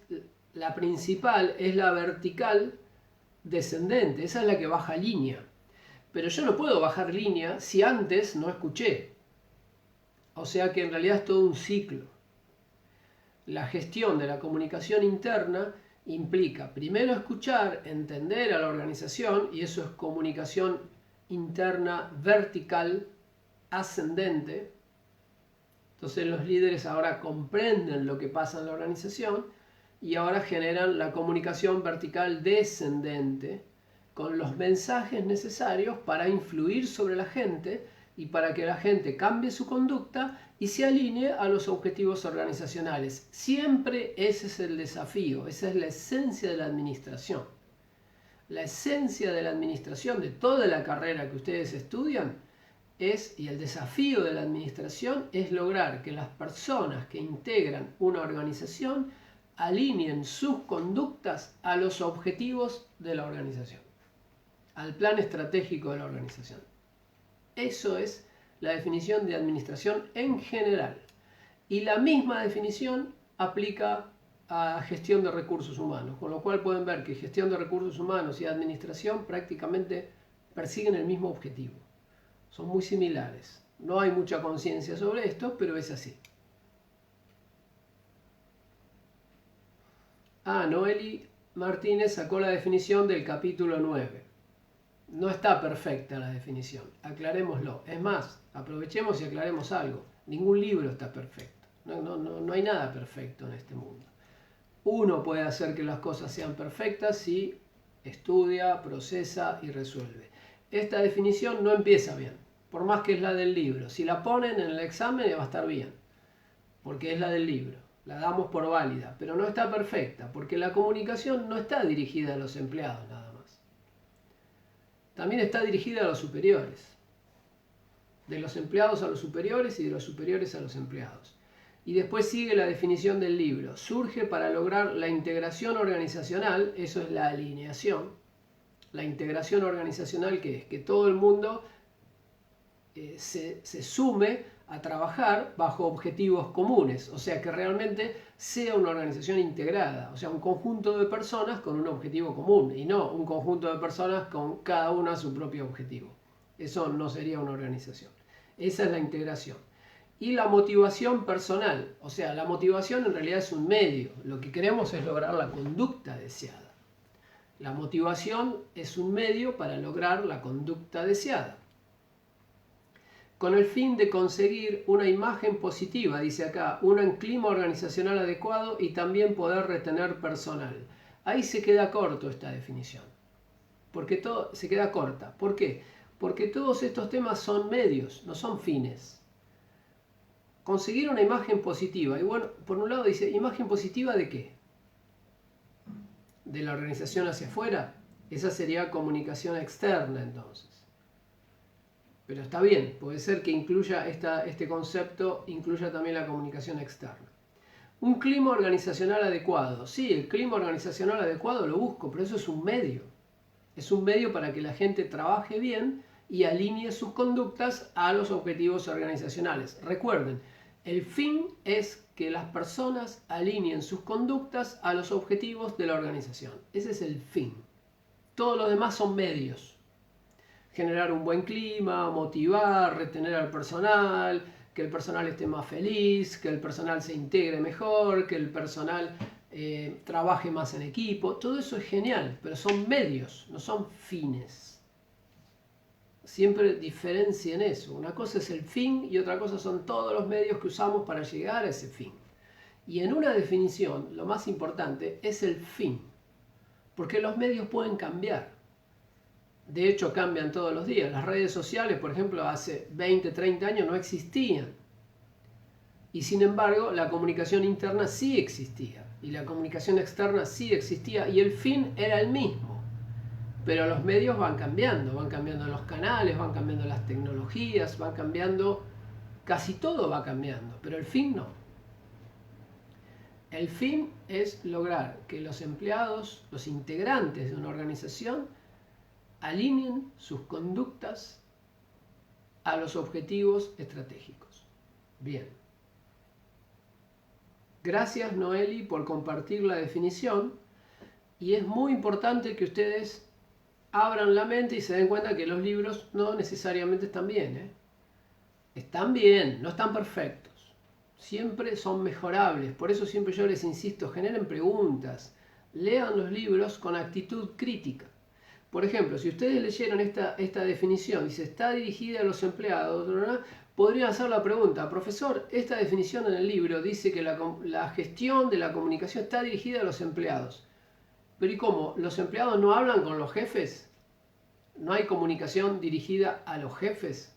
A: la principal, es la vertical descendente. Esa es la que baja línea. Pero yo no puedo bajar línea si antes no escuché. O sea que en realidad es todo un ciclo. La gestión de la comunicación interna implica primero escuchar, entender a la organización, y eso es comunicación interna vertical ascendente. Entonces los líderes ahora comprenden lo que pasa en la organización y ahora generan la comunicación vertical descendente con los mensajes necesarios para influir sobre la gente y para que la gente cambie su conducta y se alinee a los objetivos organizacionales. Siempre ese es el desafío, esa es la esencia de la administración. La esencia de la administración, de toda la carrera que ustedes estudian, y el desafío de la administración es lograr que las personas que integran una organización alineen sus conductas a los objetivos de la organización, al plan estratégico de la organización. Eso es la definición de administración en general. Y la misma definición aplica a gestión de recursos humanos, con lo cual pueden ver que gestión de recursos humanos y administración prácticamente persiguen el mismo objetivo. Son muy similares. No hay mucha conciencia sobre esto, pero es así. Noeli Martínez sacó la definición del capítulo 9. No está perfecta la definición, aclarémoslo. Es más, aprovechemos y aclaremos algo. Ningún libro está perfecto. No hay nada perfecto en este mundo. Uno puede hacer que las cosas sean perfectas si estudia, procesa y resuelve. Esta definición no empieza bien, por más que es la del libro. Si la ponen en el examen va a estar bien, porque es la del libro. La damos por válida, pero no está perfecta, porque la comunicación no está dirigida a los empleados nada más. También está dirigida a los superiores. De los empleados a los superiores y de los superiores a los empleados. Y después sigue la definición del libro. Surge para lograr la integración organizacional, eso es la alineación. La integración organizacional, que es que todo el mundo se sume a trabajar bajo objetivos comunes, o sea que realmente sea una organización integrada, o sea un conjunto de personas con un objetivo común y no un conjunto de personas con cada una su propio objetivo. Eso no sería una organización. Esa es la integración. Y la motivación personal, o sea, la motivación en realidad es un medio, lo que queremos es lograr la conducta deseada. La motivación es un medio para lograr la conducta deseada, con el fin de conseguir una imagen positiva, dice acá, un clima organizacional adecuado y también poder retener personal. Ahí se queda corto esta definición, porque todo se queda corta. ¿Por qué? Porque todos estos temas son medios, no son fines. Conseguir una imagen positiva, y bueno, por un lado dice, ¿imagen positiva de qué? ¿De la organización hacia afuera? Esa sería comunicación externa entonces. Pero está bien, puede ser que incluya este concepto, incluya también la comunicación externa. Un clima organizacional adecuado. Sí, el clima organizacional adecuado lo busco, pero eso es un medio. Es un medio para que la gente trabaje bien y alinee sus conductas a los objetivos organizacionales. Recuerden, el fin es que las personas alineen sus conductas a los objetivos de la organización. Ese es el fin. Todos los demás son medios. Generar un buen clima, motivar, retener al personal, que el personal esté más feliz, que el personal se integre mejor, que el personal trabaje más en equipo. Todo eso es genial, pero son medios, no son fines. Siempre diferencien eso. Una cosa es el fin y otra cosa son todos los medios que usamos para llegar a ese fin. Y en una definición, lo más importante es el fin, porque los medios pueden cambiar. De hecho, cambian todos los días. Las redes sociales, por ejemplo, hace 20, 30 años no existían. Y sin embargo, la comunicación interna sí existía. Y la comunicación externa sí existía. Y el fin era el mismo. Pero los medios van cambiando los canales, van cambiando las tecnologías, van cambiando, casi todo va cambiando, pero el fin no. El fin es lograr que los empleados, los integrantes de una organización, alineen sus conductas a los objetivos estratégicos. Bien. Gracias, Noeli, por compartir la definición. Y es muy importante que ustedes abran la mente y se den cuenta que los libros no necesariamente están bien, ¿eh? Están bien, no están perfectos. Siempre son mejorables. Por eso siempre yo les insisto, generen preguntas. Lean los libros con actitud crítica. Por ejemplo, si ustedes leyeron esta definición, dice, está dirigida a los empleados, podrían hacer la pregunta, profesor, esta definición en el libro dice que la gestión de la comunicación está dirigida a los empleados. Pero ¿y cómo? ¿Los empleados no hablan con los jefes? ¿No hay comunicación dirigida a los jefes?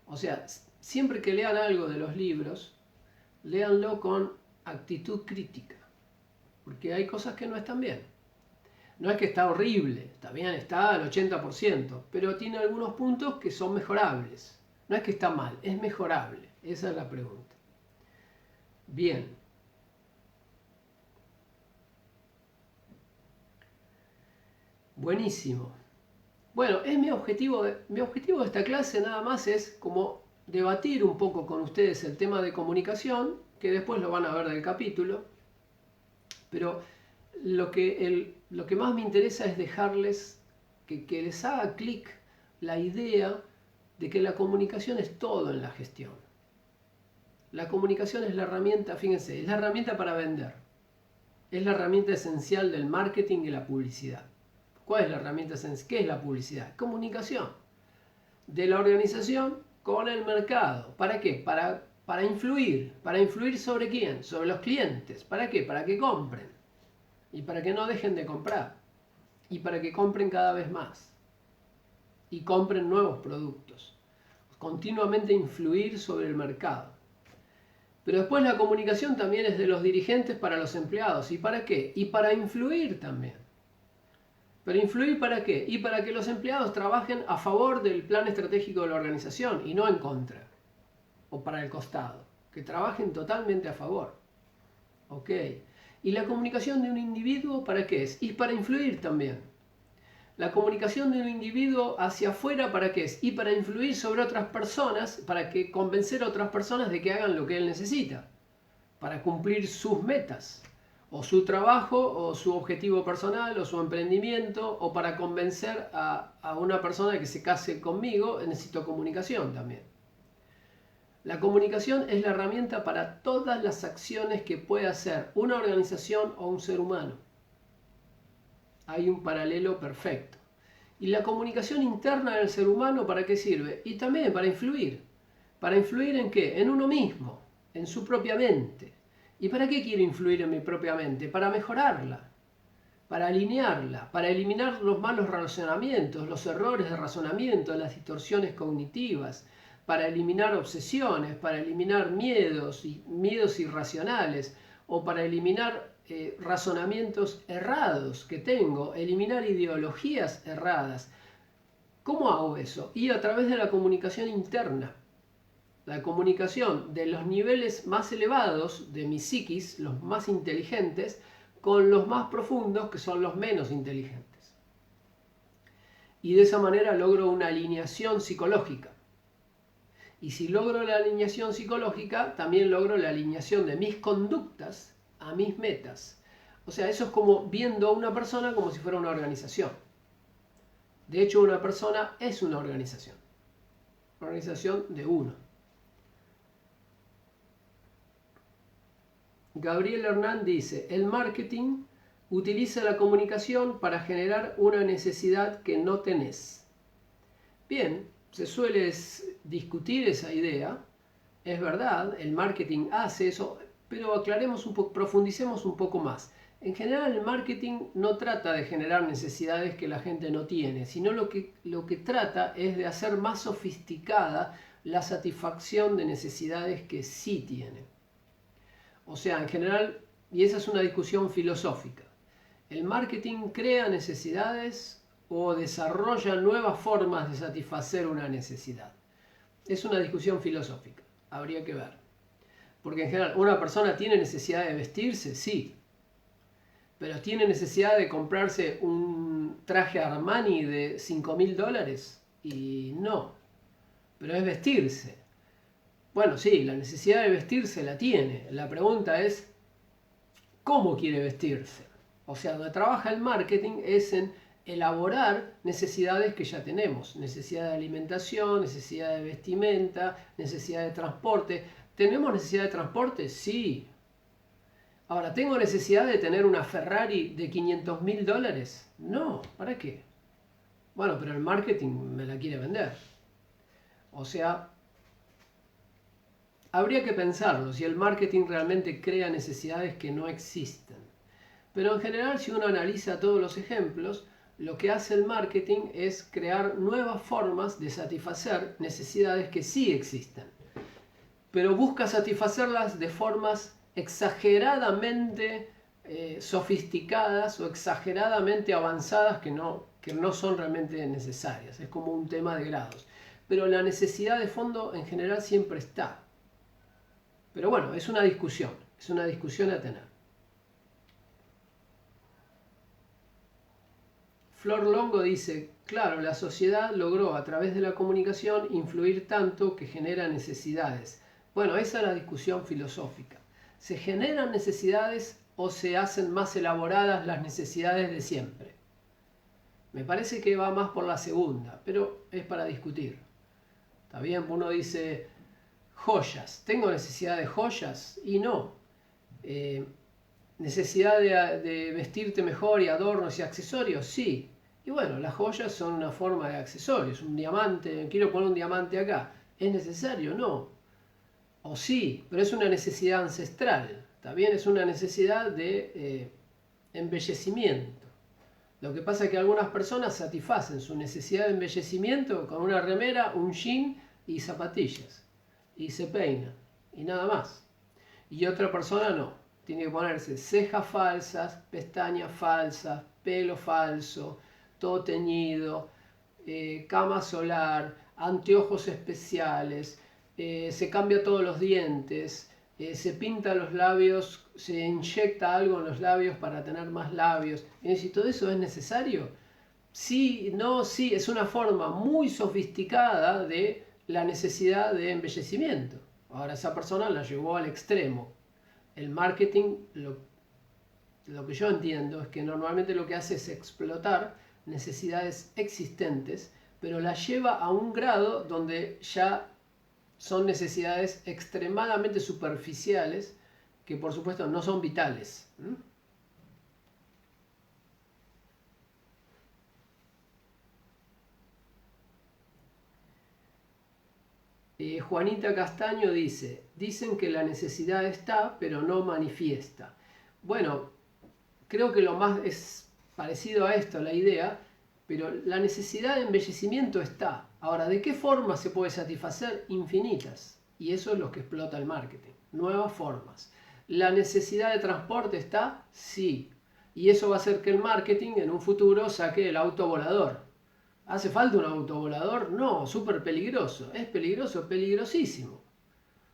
A: O sea, siempre que lean algo de los libros, léanlo con actitud crítica, porque hay cosas que no están bien. No es que está horrible, está bien, está al 80%, pero tiene algunos puntos que son mejorables. No es que está mal, es mejorable. Esa es la pregunta. Bien. Buenísimo. Bueno, es mi objetivo de esta clase nada más es como debatir un poco con ustedes el tema de comunicación, que después lo van a ver del capítulo, pero lo que más me interesa es dejarles que les haga clic la idea de que la comunicación es todo en la gestión. La comunicación es la herramienta, fíjense, es la herramienta para vender. Es la herramienta esencial del marketing y la publicidad. ¿Cuál es la herramienta esencial? ¿Qué es la publicidad? Comunicación de la organización con el mercado. ¿Para qué? Para influir. ¿Para influir sobre quién? Sobre los clientes. ¿Para qué? Para que compren. Y para que no dejen de comprar. Y para que compren cada vez más. Y compren nuevos productos. Continuamente influir sobre el mercado. Pero después la comunicación también es de los dirigentes para los empleados. ¿Y para qué? Y para influir también. ¿Pero influir para qué? Y para que los empleados trabajen a favor del plan estratégico de la organización y no en contra. O para el costado. Que trabajen totalmente a favor. ¿Ok? ¿Y la comunicación de un individuo para qué es? Y para influir también. La comunicación de un individuo hacia afuera para qué es? Y para influir sobre otras personas, para que convencer a otras personas de que hagan lo que él necesita. Para cumplir sus metas. O su trabajo, o su objetivo personal, o su emprendimiento, o para convencer a una persona de que se case conmigo, necesito comunicación también. La comunicación es la herramienta para todas las acciones que puede hacer una organización o un ser humano. Hay un paralelo perfecto. ¿Y la comunicación interna del ser humano para qué sirve? Y también para influir. ¿Para influir en qué? En uno mismo, en su propia mente. ¿Y para qué quiero influir en mi propia mente? Para mejorarla, para alinearla, para eliminar los malos razonamientos, los errores de razonamiento, las distorsiones cognitivas, para eliminar obsesiones, para eliminar miedos irracionales, o para eliminar razonamientos errados que tengo, eliminar ideologías erradas. ¿Cómo hago eso? Y a través de la comunicación interna. La comunicación de los niveles más elevados de mi psiquis, los más inteligentes, con los más profundos, que son los menos inteligentes. Y de esa manera logro una alineación psicológica. Y si logro la alineación psicológica, también logro la alineación de mis conductas a mis metas. O sea, eso es como viendo a una persona como si fuera una organización. De hecho, una persona es una organización de uno. Gabriel Hernán dice, el marketing utiliza la comunicación para generar una necesidad que no tenés. Bien, se suele discutir esa idea, es verdad, el marketing hace eso, pero aclaremos un poco, profundicemos un poco más. En general el marketing no trata de generar necesidades que la gente no tiene, sino lo que trata es de hacer más sofisticada la satisfacción de necesidades que sí tiene. O sea, en general, y esa es una discusión filosófica, ¿El marketing crea necesidades o desarrolla nuevas formas de satisfacer una necesidad? Es una discusión filosófica, habría que ver. Porque en general, ¿una persona tiene necesidad de vestirse? Sí. Pero ¿tiene necesidad de comprarse un traje Armani de $5.000? Y no. Pero es vestirse. Bueno, sí, la necesidad de vestirse la tiene. La pregunta es, ¿cómo quiere vestirse? O sea, donde trabaja el marketing es en elaborar necesidades que ya tenemos. Necesidad de alimentación, necesidad de vestimenta, necesidad de transporte. ¿Tenemos necesidad de transporte? Sí. Ahora, ¿tengo necesidad de tener una Ferrari de $500.000? No, ¿para qué? Bueno, pero el marketing me la quiere vender. O sea, habría que pensarlo, si el marketing realmente crea necesidades que no existen. Pero en general, si uno analiza todos los ejemplos, lo que hace el marketing es crear nuevas formas de satisfacer necesidades que sí existen. Pero busca satisfacerlas de formas exageradamente sofisticadas o exageradamente avanzadas que no son realmente necesarias. Es como un tema de grados. Pero la necesidad de fondo en general siempre está. Pero bueno, es una discusión a tener. Flor Longo dice, claro, la sociedad logró a través de la comunicación influir tanto que genera necesidades. Bueno, esa es la discusión filosófica. ¿Se generan necesidades o se hacen más elaboradas las necesidades de siempre? Me parece que va más por la segunda, pero es para discutir. ¿Está bien? Uno dice, joyas. ¿Tengo necesidad de joyas? Y no. ¿Necesidad de vestirte mejor y adornos y accesorios? Sí. Y bueno, las joyas son una forma de accesorios. Un diamante, quiero poner un diamante acá. ¿Es necesario? No. O sí, pero es una necesidad ancestral. También es una necesidad de embellecimiento. Lo que pasa es que algunas personas satisfacen su necesidad de embellecimiento con una remera, un jean y zapatillas. Y se peinan. Y nada más. Y otra persona no. Tiene que ponerse cejas falsas, pestañas falsas, pelo falso, todo teñido, cama solar, anteojos especiales, se cambia todos los dientes, se pinta los labios, se inyecta algo en los labios para tener más labios. Y si todo eso es necesario, sí, no, sí, es una forma muy sofisticada de la necesidad de embellecimiento. Ahora esa persona la llevó al extremo. El marketing, lo que yo entiendo es que normalmente lo que hace es explotar necesidades existentes, pero las lleva a un grado donde ya son necesidades extremadamente superficiales que por supuesto no son vitales. Juanita Castaño dice, dicen que la necesidad está, pero no manifiesta. Bueno, creo que lo más es parecido a esto, la idea, pero la necesidad de embellecimiento está. Ahora, ¿de qué forma se puede satisfacer? Infinitas. Y eso es lo que explota el marketing. Nuevas formas. ¿La necesidad de transporte está? Sí. Y eso va a hacer que el marketing en un futuro saque el auto volador. ¿Hace falta un auto volador? No, súper peligroso. Es peligroso, peligrosísimo.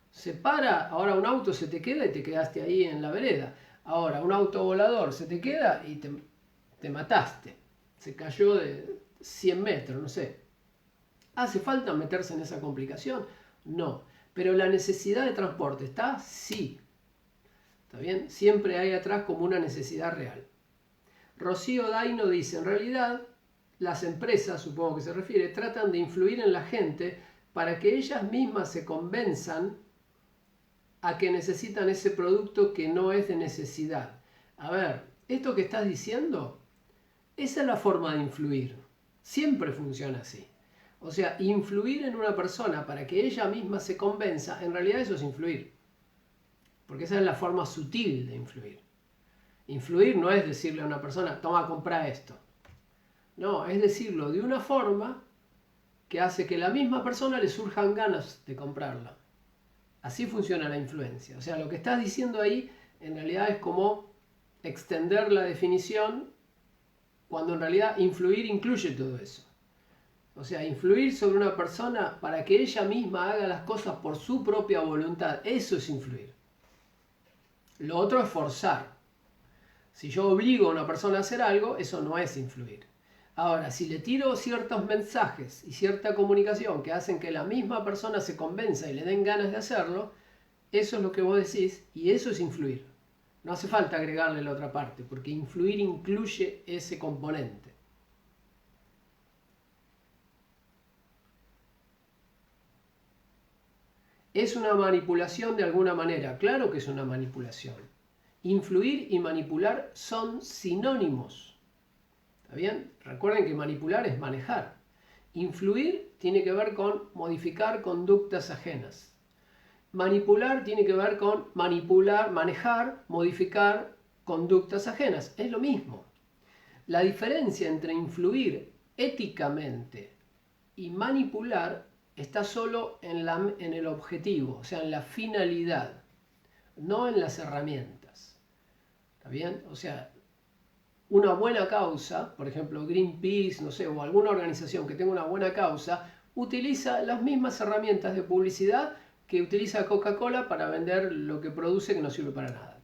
A: Se para, ahora un auto se te queda y te quedaste ahí en la vereda. Ahora un auto volador se te queda y te mataste. Se cayó de 100 metros, no sé. ¿Hace falta meterse en esa complicación? No. Pero la necesidad de transporte ¿está? Sí. ¿Está bien? Siempre hay atrás como una necesidad real. Rocío Daino dice, en realidad las empresas, supongo que se refiere, tratan de influir en la gente para que ellas mismas se convenzan a que necesitan ese producto que no es de necesidad. A ver, esto que estás diciendo, esa es la forma de influir. Siempre funciona así. O sea, influir en una persona para que ella misma se convenza, en realidad eso es influir. Porque esa es la forma sutil de influir. Influir no es decirle a una persona, toma, compra esto. No, es decirlo de una forma que hace que a la misma persona le surjan ganas de comprarla. Así funciona la influencia. O sea, lo que estás diciendo ahí en realidad es como extender la definición cuando en realidad influir incluye todo eso. O sea, influir sobre una persona para que ella misma haga las cosas por su propia voluntad, eso es influir. Lo otro es forzar. Si yo obligo a una persona a hacer algo, eso no es influir. Ahora, si le tiro ciertos mensajes y cierta comunicación que hacen que la misma persona se convenza y le den ganas de hacerlo, eso es lo que vos decís y eso es influir. No hace falta agregarle la otra parte, porque influir incluye ese componente. ¿Es una manipulación de alguna manera? Claro que es una manipulación. Influir y manipular son sinónimos. ¿Está bien? Recuerden que manipular es manejar. Influir tiene que ver con modificar conductas ajenas. Manipular tiene que ver con manipular, manejar, modificar conductas ajenas. Es lo mismo. La diferencia entre influir éticamente y manipular está solo en el objetivo, o sea, en la finalidad, no en las herramientas. ¿Está bien? O sea, una buena causa, por ejemplo Greenpeace, no sé, o alguna organización que tenga una buena causa, utiliza las mismas herramientas de publicidad que utiliza Coca-Cola para vender lo que produce que no sirve para nada.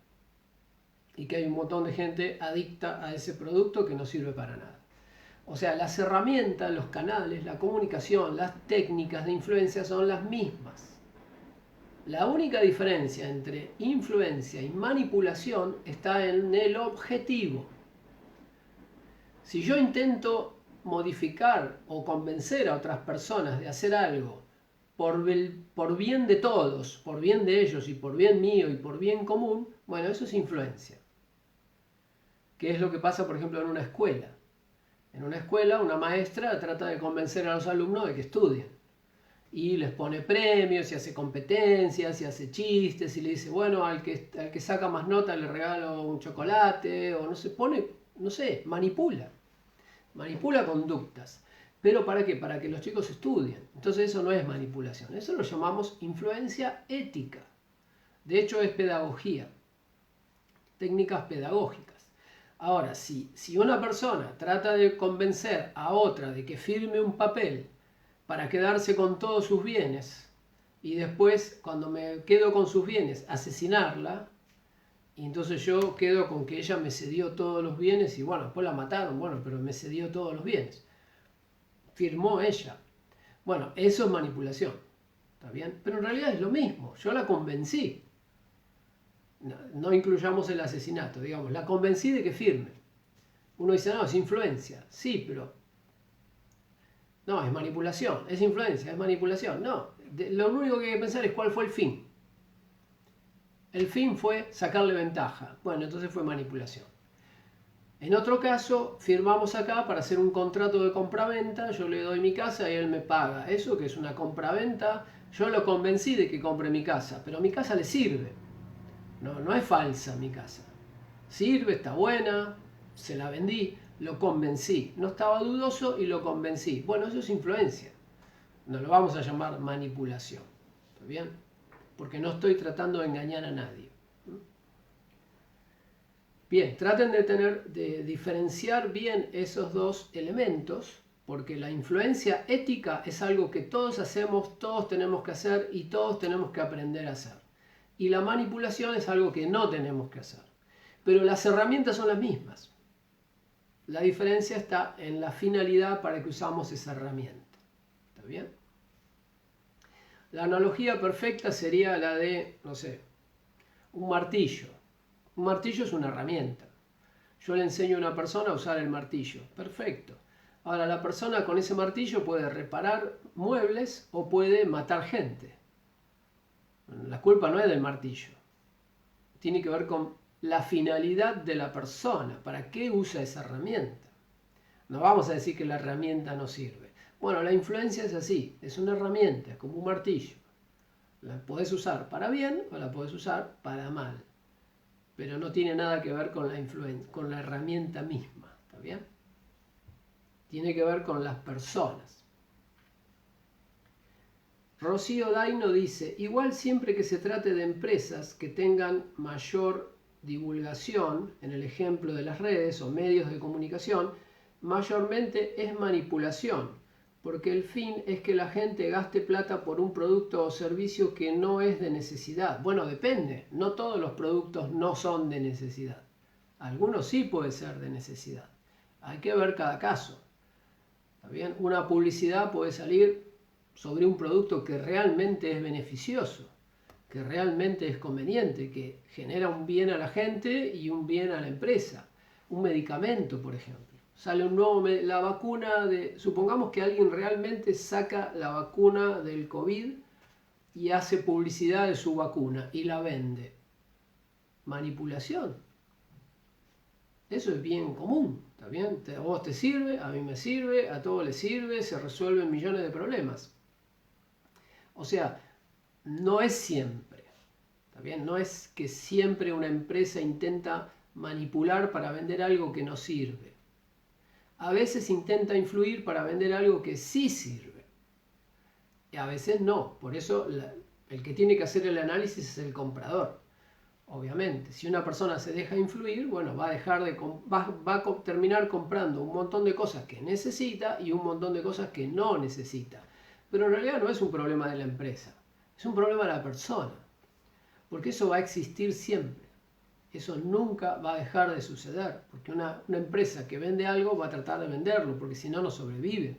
A: Y que hay un montón de gente adicta a ese producto que no sirve para nada. O sea, las herramientas, los canales, la comunicación, las técnicas de influencia son las mismas. La única diferencia entre influencia y manipulación está en el objetivo. Si yo intento modificar o convencer a otras personas de hacer algo por bien de todos, por bien de ellos y por bien mío y por bien común, bueno, eso es influencia. ¿Qué es lo que pasa, por ejemplo, en una escuela? En una escuela, una maestra trata de convencer a los alumnos de que estudien. Y les pone premios, y hace competencias, y hace chistes, y le dice, bueno, al que saca más nota le regalo un chocolate, o no se pone, no sé, manipula. Manipula conductas. ¿Pero para qué? Para que los chicos estudien. Entonces eso no es manipulación, eso lo llamamos influencia ética. De hecho es pedagogía, técnicas pedagógicas. Ahora, si una persona trata de convencer a otra de que firme un papel para quedarse con todos sus bienes y después, cuando me quedo con sus bienes, asesinarla, y entonces yo quedo con que ella me cedió todos los bienes y bueno, después la mataron, bueno, pero me cedió todos los bienes. Firmó ella. Bueno, eso es manipulación, ¿está bien? Pero en realidad es lo mismo, yo la convencí. No incluyamos el asesinato, digamos, la convencí de que firme. Uno dice, no, es influencia. Sí, pero no, es manipulación, es influencia, es manipulación. No, lo único que hay que pensar es cuál fue el fin. El fin fue sacarle ventaja. Bueno, entonces fue manipulación. En otro caso, firmamos acá para hacer un contrato de compraventa, yo le doy mi casa y él me paga. Eso que es una compraventa, yo lo convencí de que compre mi casa, pero mi casa le sirve. No es falsa mi casa. Sirve, está buena, se la vendí, lo convencí. No estaba dudoso y lo convencí. Bueno, eso es influencia. No lo vamos a llamar manipulación. ¿Está bien? Porque no estoy tratando de engañar a nadie. Bien, traten de diferenciar bien esos dos elementos, porque la influencia ética es algo que todos hacemos, todos tenemos que hacer y todos tenemos que aprender a hacer. Y la manipulación es algo que no tenemos que hacer. Pero las herramientas son las mismas. La diferencia está en la finalidad para que usamos esa herramienta. ¿Está bien? La analogía perfecta sería la de, no sé, un martillo. Un martillo es una herramienta. Yo le enseño a una persona a usar el martillo. Perfecto. Ahora, la persona con ese martillo puede reparar muebles o puede matar gente. La culpa no es del martillo. Tiene que ver con la finalidad de la persona. ¿Para qué usa esa herramienta? No vamos a decir que la herramienta no sirve. Bueno, la influencia es así. Es una herramienta, es como un martillo. La podés usar para bien o la podés usar para mal. Pero no tiene nada que ver con la influencia, con la herramienta misma. ¿Está bien? Tiene que ver con las personas. Rocío Daino dice, igual siempre que se trate de empresas que tengan mayor divulgación, en el ejemplo de las redes o medios de comunicación, mayormente es manipulación, porque el fin es que la gente gaste plata por un producto o servicio que no es de necesidad. Bueno, depende, no todos los productos no son de necesidad. Algunos sí pueden ser de necesidad. Hay que ver cada caso. ¿Está bien? Una publicidad puede salir sobre un producto que realmente es beneficioso, que realmente es conveniente, que genera un bien a la gente y un bien a la empresa. Un medicamento, por ejemplo. Sale un nuevo, la vacuna supongamos que alguien realmente saca la vacuna del COVID y hace publicidad de su vacuna y la vende. Manipulación. Eso es bien común, ¿está bien? A vos te sirve, a mí me sirve, a todos les sirve, se resuelven millones de problemas. O sea, no es siempre, ¿está bien? No es que siempre una empresa intenta manipular para vender algo que no sirve. A veces intenta influir para vender algo que sí sirve. Y a veces no. Por eso el que tiene que hacer el análisis es el comprador. Obviamente, si una persona se deja influir, bueno, va a terminar comprando un montón de cosas que necesita y un montón de cosas que no necesita. Pero en realidad no es un problema de la empresa, es un problema de la persona. Porque eso va a existir siempre. Eso nunca va a dejar de suceder, porque una empresa que vende algo va a tratar de venderlo, porque si no, no sobrevive.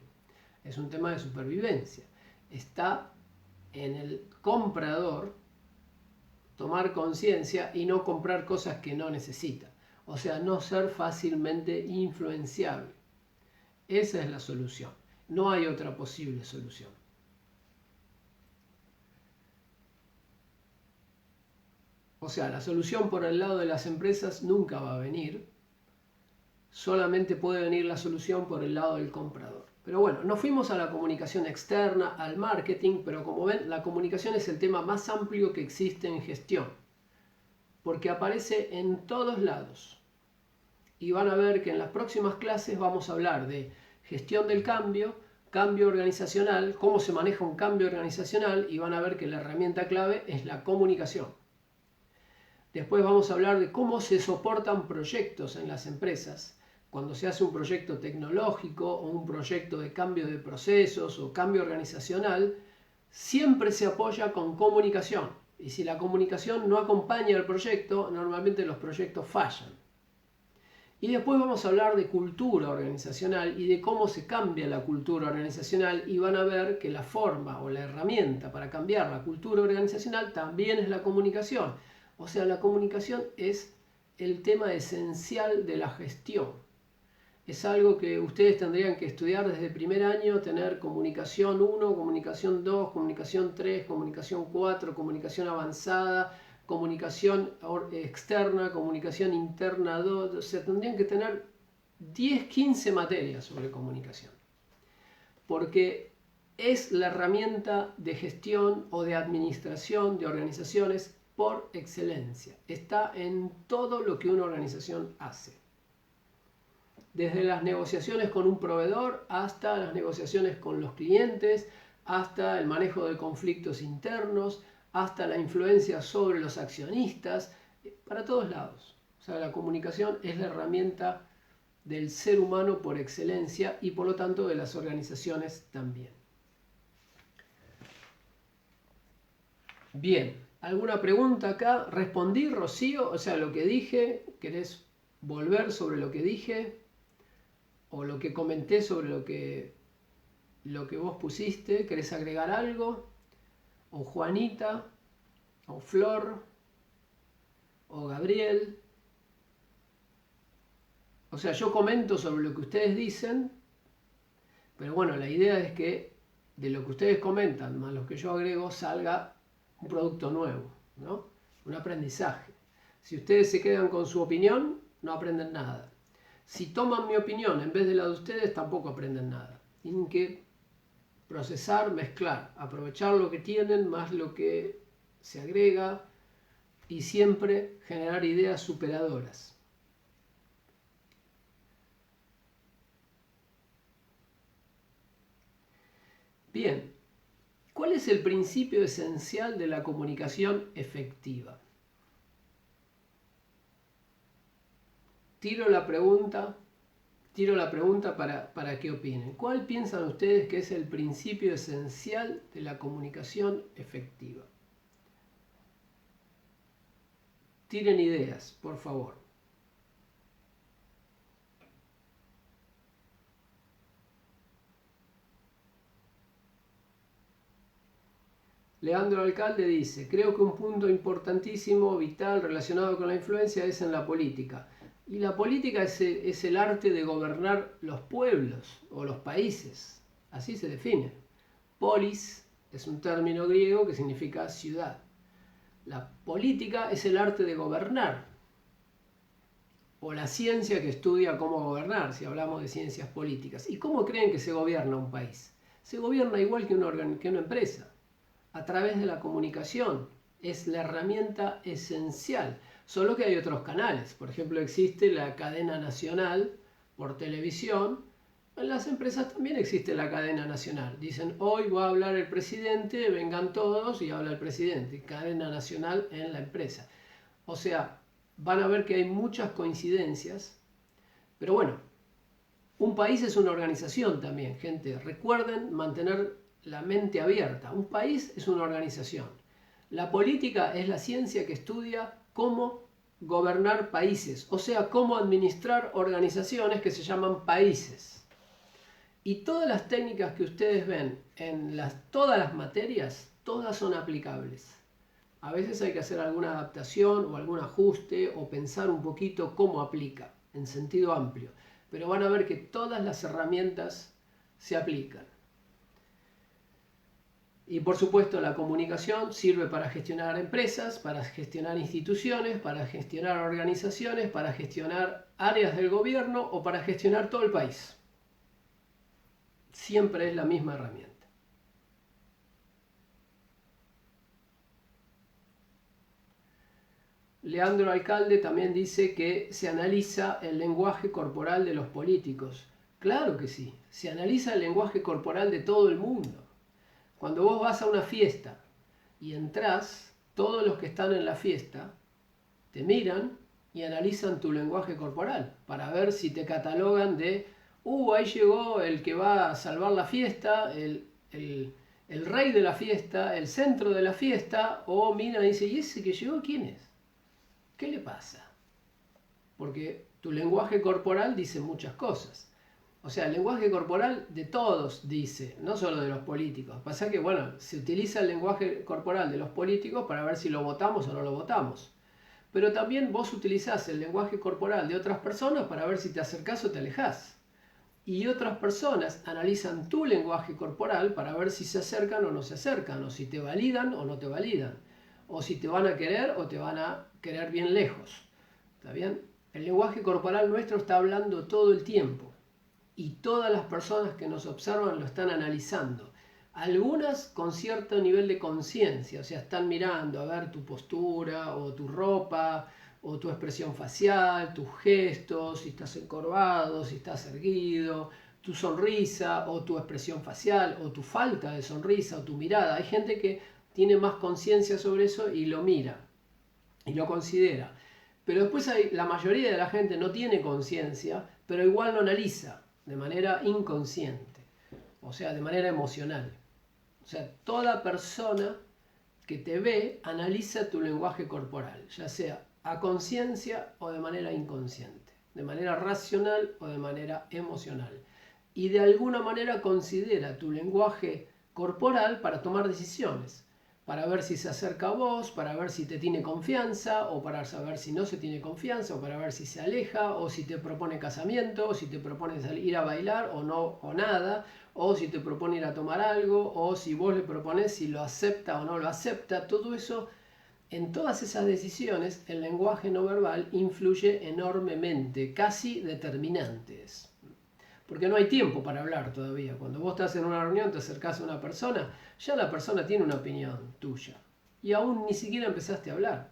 A: Es un tema de supervivencia. Está en el comprador tomar conciencia y no comprar cosas que no necesita. O sea, no ser fácilmente influenciable. Esa es la solución. No hay otra posible solución. O sea, la solución por el lado de las empresas nunca va a venir. Solamente puede venir la solución por el lado del comprador. Pero bueno, nos fuimos a la comunicación externa, al marketing, pero como ven, la comunicación es el tema más amplio que existe en gestión. Porque aparece en todos lados. Y van a ver que en las próximas clases vamos a hablar de gestión del cambio, cambio organizacional, cómo se maneja un cambio organizacional, y van a ver que la herramienta clave es la comunicación. Después vamos a hablar de cómo se soportan proyectos en las empresas. Cuando se hace un proyecto tecnológico o un proyecto de cambio de procesos o cambio organizacional, siempre se apoya con comunicación. Y si la comunicación no acompaña al proyecto, normalmente los proyectos fallan. Y después vamos a hablar de cultura organizacional y de cómo se cambia la cultura organizacional, y van a ver que la forma o la herramienta para cambiar la cultura organizacional también es la comunicación. O sea, la comunicación es el tema esencial de la gestión. Es algo que ustedes tendrían que estudiar desde primer año, tener comunicación 1, comunicación 2, comunicación 3, comunicación 4, comunicación avanzada, comunicación externa, comunicación interna 2. O sea, tendrían que tener 10, 15 materias sobre comunicación. Porque es la herramienta de gestión o de administración de organizaciones por excelencia. Está en todo lo que una organización hace. Desde las negociaciones con un proveedor hasta las negociaciones con los clientes, hasta el manejo de conflictos internos, hasta la influencia sobre los accionistas, para todos lados. O sea, la comunicación es la herramienta del ser humano por excelencia y por lo tanto de las organizaciones también. Bien. ¿Alguna pregunta acá? ¿Respondí, Rocío? O sea, lo que dije, ¿querés volver sobre lo que dije? ¿O lo que comenté sobre lo que vos pusiste? ¿Querés agregar algo? ¿O Juanita? ¿O Flor? ¿O Gabriel? O sea, yo comento sobre lo que ustedes dicen, pero bueno, la idea es que de lo que ustedes comentan más lo que yo agrego salga un producto nuevo, ¿no? Un aprendizaje. Si ustedes se quedan con su opinión, no aprenden nada. Si toman mi opinión en vez de la de ustedes, tampoco aprenden nada. Tienen que procesar, mezclar, aprovechar lo que tienen más lo que se agrega y siempre generar ideas superadoras. Bien. ¿Cuál es el principio esencial de la comunicación efectiva? tiro la pregunta para que opinen. ¿Cuál piensan ustedes que es el principio esencial de la comunicación efectiva? Tiren ideas, por favor. Leandro Alcalde dice, creo que un punto importantísimo, vital, relacionado con la influencia es en la política. Y la política es el arte de gobernar los pueblos o los países. Así se define. Polis es un término griego que significa ciudad. La política es el arte de gobernar. O la ciencia que estudia cómo gobernar, si hablamos de ciencias políticas. ¿Y cómo creen que se gobierna un país? Se gobierna igual que una empresa. A través de la comunicación. Es la herramienta esencial. Solo que hay otros canales. Por ejemplo, existe la cadena nacional por televisión. En las empresas también existe la cadena nacional. Dicen, hoy va a hablar el presidente, vengan todos y habla el presidente. Cadena nacional en la empresa. O sea, van a ver que hay muchas coincidencias. Pero bueno, un país es una organización también, gente. Recuerden mantener la mente abierta. Un país es una organización. La política es la ciencia que estudia cómo gobernar países, o sea, cómo administrar organizaciones que se llaman países. Y todas las técnicas que ustedes ven en todas las materias, todas son aplicables. A veces hay que hacer alguna adaptación o algún ajuste o pensar un poquito cómo aplica, en sentido amplio. Pero van a ver que todas las herramientas se aplican. Y por supuesto la comunicación sirve para gestionar empresas, para gestionar instituciones, para gestionar organizaciones, para gestionar áreas del gobierno o para gestionar todo el país. Siempre es la misma herramienta. Leandro Alcalde también dice que se analiza el lenguaje corporal de los políticos. Claro que sí, se analiza el lenguaje corporal de todo el mundo. Cuando vos vas a una fiesta y entrás, todos los que están en la fiesta te miran y analizan tu lenguaje corporal para ver si te catalogan de, ahí llegó el que va a salvar la fiesta, el rey de la fiesta, el centro de la fiesta, o mira y dice, ¿y ese que llegó quién es? ¿Qué le pasa? Porque tu lenguaje corporal dice muchas cosas. O sea, el lenguaje corporal de todos dice, no solo de los políticos. Pasa que, bueno, se utiliza el lenguaje corporal de los políticos para ver si lo votamos o no lo votamos. Pero también vos utilizás el lenguaje corporal de otras personas para ver si te acercás o te alejás. Y otras personas analizan tu lenguaje corporal para ver si se acercan o no se acercan, o si te validan o no te validan, o si te van a querer o te van a querer bien lejos. ¿Está bien? El lenguaje corporal nuestro está hablando todo el tiempo. Y todas las personas que nos observan lo están analizando. Algunas con cierto nivel de conciencia, o sea, están mirando a ver tu postura o tu ropa o tu expresión facial, tus gestos, si estás encorvado, si estás erguido, tu sonrisa o tu expresión facial o tu falta de sonrisa o tu mirada. Hay gente que tiene más conciencia sobre eso y lo mira y lo considera. Pero después la mayoría de la gente no tiene conciencia, pero igual lo analiza de manera inconsciente, o sea, de manera emocional. O sea, toda persona que te ve analiza tu lenguaje corporal, ya sea a conciencia o de manera inconsciente, de manera racional o de manera emocional. Y de alguna manera considera tu lenguaje corporal para tomar decisiones, para ver si se acerca a vos, para ver si te tiene confianza, o para saber si no se tiene confianza, o para ver si se aleja, o si te propone casamiento, o si te propone salir a bailar, o no, o nada, o si te propone ir a tomar algo, o si vos le propones si lo acepta o no lo acepta. Todo eso, en todas esas decisiones, el lenguaje no verbal influye enormemente, casi determinantes. Porque no hay tiempo para hablar todavía. Cuando vos estás en una reunión, te acercás a una persona, ya la persona tiene una opinión tuya. Y aún ni siquiera empezaste a hablar.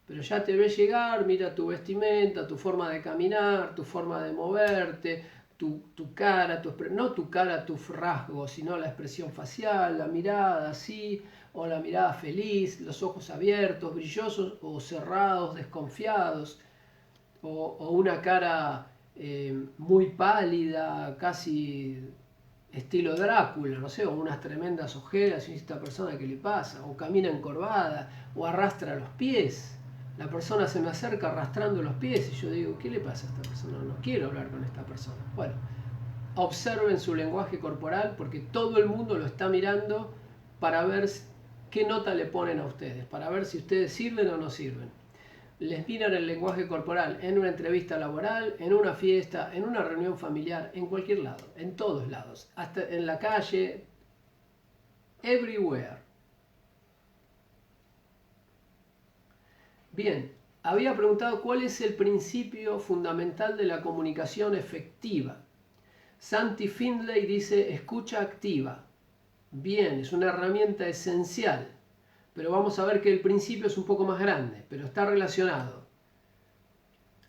A: Pero ya te ve llegar, mira tu vestimenta, tu forma de caminar, tu forma de moverte, tu cara, no tu cara, tus rasgos, sino la expresión facial, la mirada así, o la mirada feliz, los ojos abiertos, brillosos o cerrados, desconfiados. o una cara muy pálida, casi estilo Drácula, no sé, o unas tremendas ojeras, y esta persona qué le pasa, o camina encorvada, o arrastra los pies. La persona se me acerca arrastrando los pies y yo digo, ¿qué le pasa a esta persona? No quiero hablar con esta persona. Bueno, observen su lenguaje corporal porque todo el mundo lo está mirando para ver qué nota le ponen a ustedes, para ver si ustedes sirven o no sirven. Les miran el lenguaje corporal en una entrevista laboral, en una fiesta, en una reunión familiar, en cualquier lado, en todos lados, hasta en la calle, everywhere. Bien, había preguntado cuál es el principio fundamental de la comunicación efectiva. Santi Findlay dice escucha activa. Bien, es una herramienta esencial, pero vamos a ver que el principio es un poco más grande, pero está relacionado.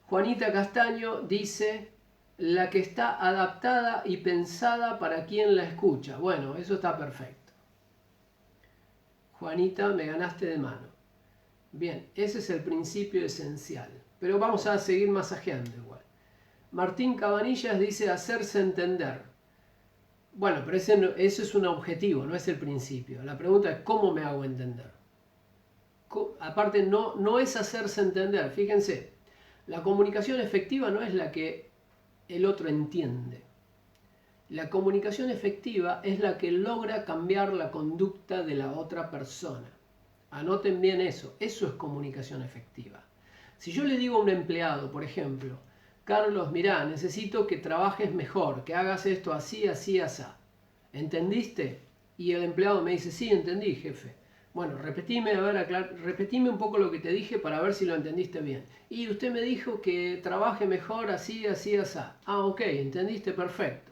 A: Juanita Castaño dice la que está adaptada y pensada para quien la escucha. Bueno, eso está perfecto. Juanita, me ganaste de mano. Bien, ese es el principio esencial, pero vamos a seguir masajeando igual. Martín Cabanillas dice hacerse entender. Bueno, pero ese es un objetivo, no es el principio. La pregunta es ¿cómo me hago entender? Aparte, no es hacerse entender. Fíjense, la comunicación efectiva no es la que el otro entiende. La comunicación efectiva es la que logra cambiar la conducta de la otra persona. Anoten bien eso es comunicación efectiva. Si yo le digo a un empleado, por ejemplo, Carlos, mirá, necesito que trabajes mejor, que hagas esto así, así, así. ¿Entendiste? Y el empleado me dice, sí, entendí, jefe. Bueno, repetime un poco lo que te dije para ver si lo entendiste bien. Y usted me dijo que trabaje mejor así, así, así. Ah, ok, entendiste, perfecto.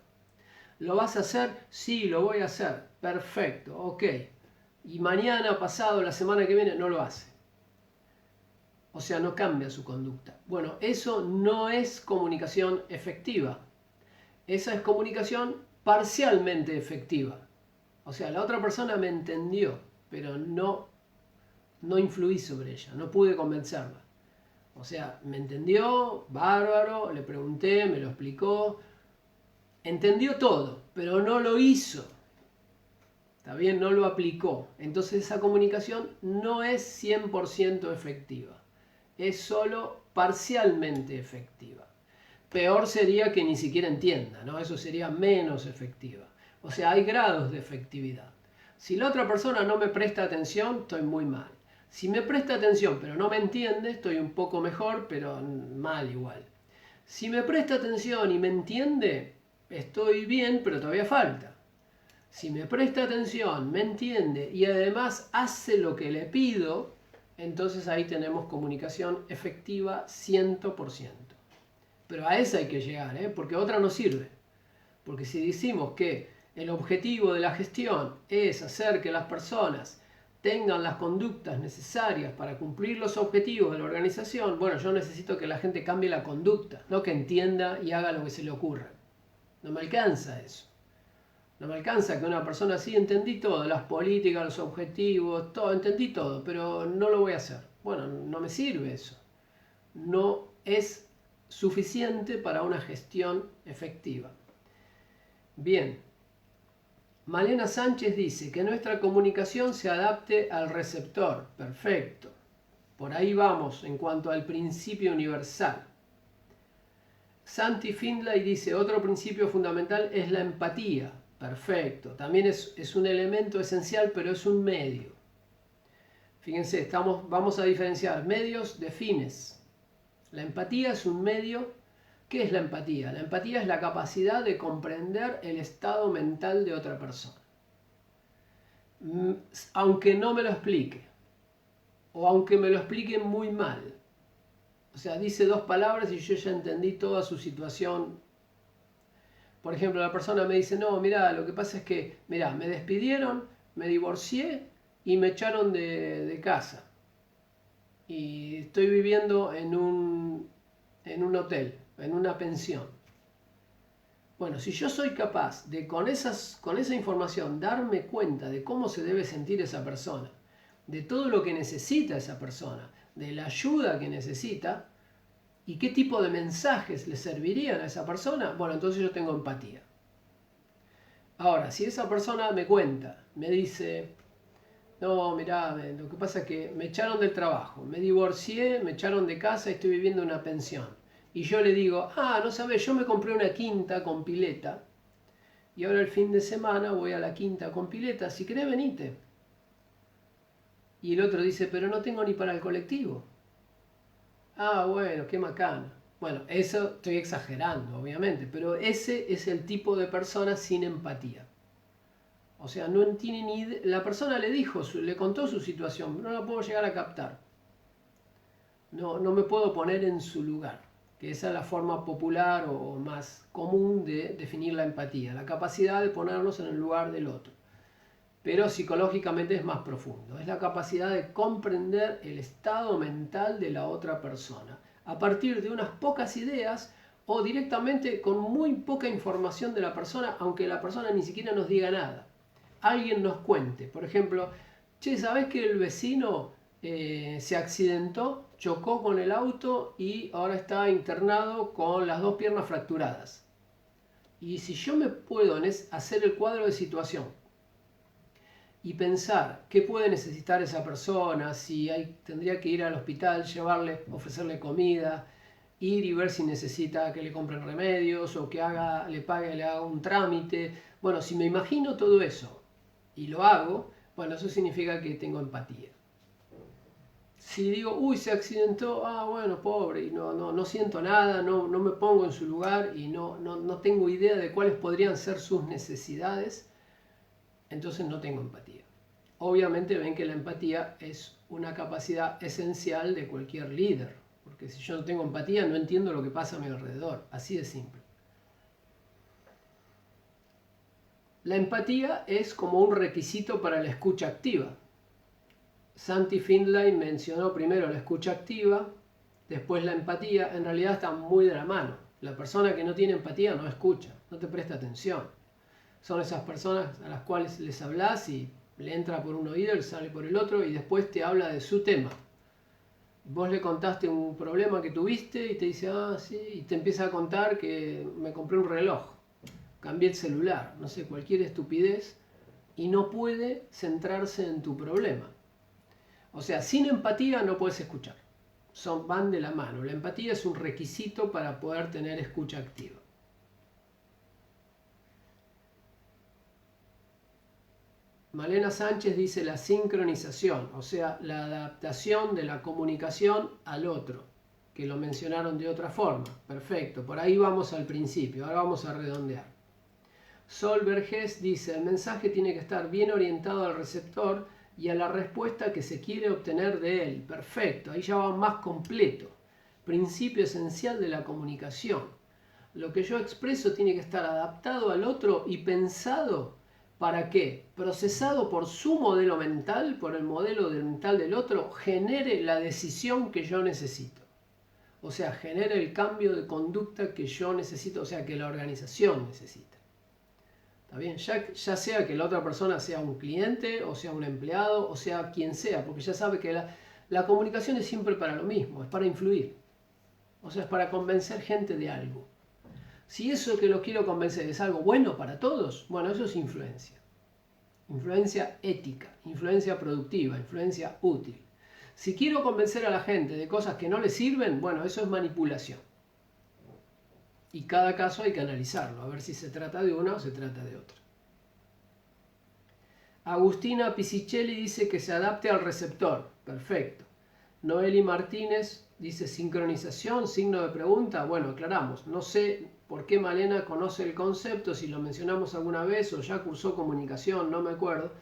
A: ¿Lo vas a hacer? Sí, lo voy a hacer. Perfecto, ok. Y mañana, pasado, la semana que viene, no lo hace. O sea, no cambia su conducta. Bueno, eso no es comunicación efectiva. Esa es comunicación parcialmente efectiva. O sea, la otra persona me entendió, pero no influí sobre ella, no pude convencerla. O sea, me entendió, bárbaro, le pregunté, me lo explicó, entendió todo, pero no lo hizo. ¿Está bien? No lo aplicó. Entonces esa comunicación no es 100% efectiva. Es solo parcialmente efectiva. Peor sería que ni siquiera entienda, ¿no? Eso sería menos efectiva. O sea, hay grados de efectividad. Si la otra persona no me presta atención, estoy muy mal. Si me presta atención pero no me entiende, estoy un poco mejor, pero mal igual. Si me presta atención y me entiende, estoy bien, pero todavía falta. Si me presta atención, me entiende y además hace lo que le pido, entonces ahí tenemos comunicación efectiva 100%. Pero a esa hay que llegar, porque otra no sirve. Porque si decimos que el objetivo de la gestión es hacer que las personas tengan las conductas necesarias para cumplir los objetivos de la organización, bueno, yo necesito que la gente cambie la conducta, no que entienda y haga lo que se le ocurra. No me alcanza eso. No me alcanza que una persona así, entendí todo, las políticas, los objetivos, todo, entendí todo, pero no lo voy a hacer. Bueno, no me sirve eso. No es suficiente para una gestión efectiva. Bien, Malena Sánchez dice que nuestra comunicación se adapte al receptor. Perfecto. Por ahí vamos en cuanto al principio universal. Santi Findlay dice, otro principio fundamental es la empatía. Perfecto. También es un elemento esencial, pero es un medio. Fíjense, vamos a diferenciar medios de fines. La empatía es un medio. ¿Qué es la empatía? La empatía es la capacidad de comprender el estado mental de otra persona. Aunque no me lo explique, o aunque me lo explique muy mal. O sea, dice dos palabras y yo ya entendí toda su situación. Por ejemplo, la persona me dice, no, mira, lo que pasa es que, mira, me despidieron, me divorcié y me echaron de casa. Y estoy viviendo en un hotel, en una pensión. Bueno, si yo soy capaz de con esa información darme cuenta de cómo se debe sentir esa persona, de todo lo que necesita esa persona, de la ayuda que necesita, ¿Y qué tipo de mensajes le servirían a esa persona? Bueno, entonces yo tengo empatía. Ahora, si esa persona me cuenta, me dice, no, mirá, lo que pasa es que me echaron del trabajo, me divorcié, me echaron de casa y estoy viviendo en una pensión. Y yo le digo, no sabes, yo me compré una quinta con pileta y ahora el fin de semana voy a la quinta con pileta, si querés venite. Y el otro dice, pero no tengo ni para el colectivo. Bueno, qué macana. Bueno, eso estoy exagerando, obviamente, pero ese es el tipo de persona sin empatía. O sea, no tiene ni idea. La persona le dijo, le contó su situación, no la puedo llegar a captar. No me puedo poner en su lugar, que esa es la forma popular o más común de definir la empatía, la capacidad de ponernos en el lugar del otro. Pero psicológicamente es más profundo, es la capacidad de comprender el estado mental de la otra persona, a partir de unas pocas ideas o directamente con muy poca información de la persona, aunque la persona ni siquiera nos diga nada. Alguien nos cuente, por ejemplo, che, ¿sabés que el vecino se accidentó, chocó con el auto y ahora está internado con las 2 piernas fracturadas? Y si yo me puedo hacer el cuadro de situación y pensar qué puede necesitar esa persona, si tendría que ir al hospital, llevarle, ofrecerle comida, ir y ver si necesita que le compren remedios o que le haga un trámite. Bueno, si me imagino todo eso y lo hago, bueno, eso significa que tengo empatía. Si digo, uy, se accidentó, bueno, pobre, y no siento nada, no me pongo en su lugar y no tengo idea de cuáles podrían ser sus necesidades, entonces no tengo empatía. Obviamente ven que la empatía es una capacidad esencial de cualquier líder, porque si yo no tengo empatía no entiendo lo que pasa a mi alrededor, así de simple. La empatía es como un requisito para la escucha activa. Santi Findlay mencionó primero la escucha activa, después la empatía. En realidad están muy de la mano. La persona que no tiene empatía no escucha, no te presta atención. Son esas personas a las cuales les hablas y le entra por un oído, le sale por el otro y después te habla de su tema. Vos le contaste un problema que tuviste y te dice, sí, y te empieza a contar que me compré un reloj, cambié el celular, no sé, cualquier estupidez, y no puede centrarse en tu problema. O sea, sin empatía no puedes escuchar. Van de la mano. La empatía es un requisito para poder tener escucha activa. Malena Sánchez dice la sincronización, o sea, la adaptación de la comunicación al otro, que lo mencionaron de otra forma. Perfecto, por ahí vamos al principio, ahora vamos a redondear. Sol Vergés dice, el mensaje tiene que estar bien orientado al receptor y a la respuesta que se quiere obtener de él. Perfecto, ahí ya va más completo. Principio esencial de la comunicación. Lo que yo expreso tiene que estar adaptado al otro y pensado para que, procesado por su modelo mental, por el modelo mental del otro, genere la decisión que yo necesito. O sea, genere el cambio de conducta que yo necesito, o sea, que la organización necesita. ¿Está bien? Ya sea que la otra persona sea un cliente, o sea un empleado, o sea quien sea, porque ya sabe que la comunicación es siempre para lo mismo, es para influir. O sea, es para convencer gente de algo. Si eso que lo quiero convencer es algo bueno para todos, bueno, eso es influencia. Influencia ética, influencia productiva, influencia útil. Si quiero convencer a la gente de cosas que no le sirven, bueno, eso es manipulación. Y cada caso hay que analizarlo, a ver si se trata de una o se trata de otra. Agustina Pisicelli dice que se adapte al receptor. Perfecto. Noeli Martínez dice sincronización, signo de pregunta. Bueno, aclaramos. No sé por qué Malena conoce el concepto, si lo mencionamos alguna vez o ya cursó comunicación, no me acuerdo.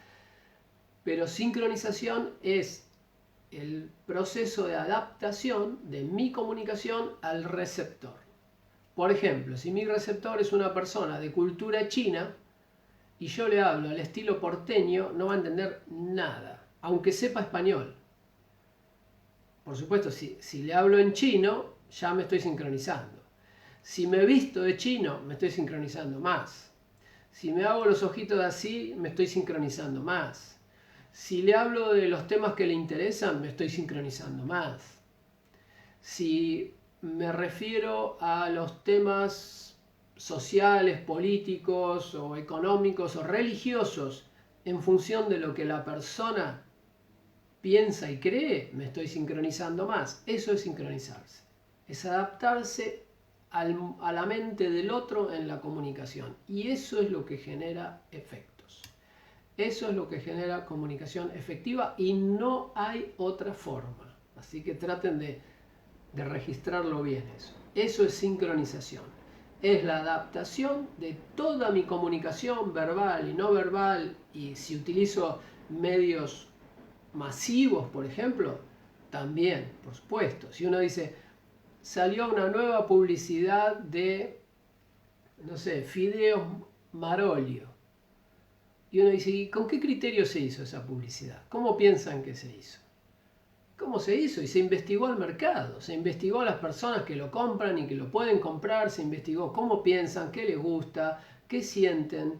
A: Pero sincronización es el proceso de adaptación de mi comunicación al receptor. Por ejemplo, si mi receptor es una persona de cultura china y yo le hablo al estilo porteño, no va a entender nada, aunque sepa español. Por supuesto, si le hablo en chino, ya me estoy sincronizando. Si me visto de chino, me estoy sincronizando más. Si me hago los ojitos así, me estoy sincronizando más. Si le hablo de los temas que le interesan, me estoy sincronizando más. Si me refiero a los temas sociales, políticos o económicos o religiosos en función de lo que la persona piensa y cree, me estoy sincronizando más. Eso es sincronizarse. Es adaptarse a la mente del otro en la comunicación. Y eso es lo que genera efectos. Eso es lo que genera comunicación efectiva y no hay otra forma. Así que traten de registrarlo bien eso. Eso es sincronización. Es la adaptación de toda mi comunicación verbal y no verbal, y si utilizo medios masivos, por ejemplo, también, por supuesto. Si uno dice, salió una nueva publicidad de, no sé, fideos Marolio, y uno dice, ¿y con qué criterio se hizo esa publicidad? ¿Cómo piensan que se hizo? ¿Cómo se hizo? Y se investigó el mercado, se investigó a las personas que lo compran y que lo pueden comprar, se investigó cómo piensan, qué les gusta, qué sienten,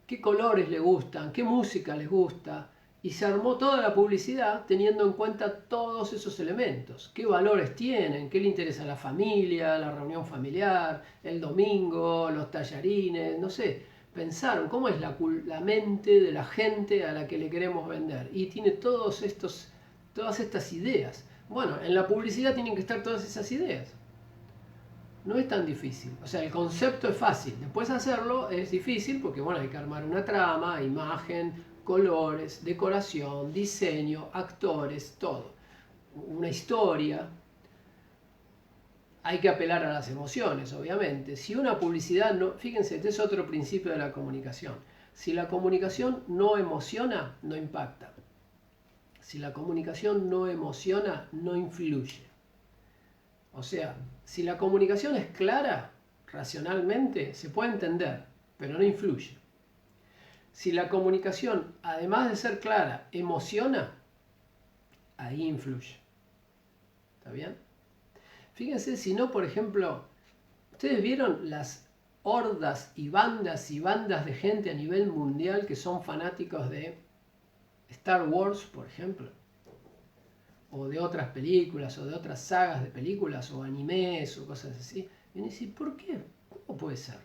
A: qué colores les gustan, qué música les gusta, y se armó toda la publicidad teniendo en cuenta todos esos elementos, qué valores tienen, qué le interesa a la familia, la reunión familiar, el domingo, los tallarines, no sé. Pensaron cómo es la mente de la gente a la que le queremos vender, y tiene todas estas ideas. Bueno, en la publicidad tienen que estar todas esas ideas. No es tan difícil. O sea, el concepto es fácil. Después hacerlo es difícil porque, bueno, hay que armar una trama, imagen, colores, decoración, diseño, actores, todo. Una historia. Hay que apelar a las emociones, obviamente. Si una publicidad no... Fíjense, este es otro principio de la comunicación. Si la comunicación no emociona, no impacta. Si la comunicación no emociona, no influye. O sea, si la comunicación es clara, racionalmente, se puede entender, pero no influye. Si la comunicación, además de ser clara, emociona, ahí influye. ¿Está bien? Fíjense, si no, por ejemplo, ¿ustedes vieron las hordas y bandas de gente a nivel mundial que son fanáticos de Star Wars, por ejemplo? O de otras películas, o de otras sagas de películas, o animes, o cosas así. Y uno dice, ¿por qué? ¿Cómo puede ser?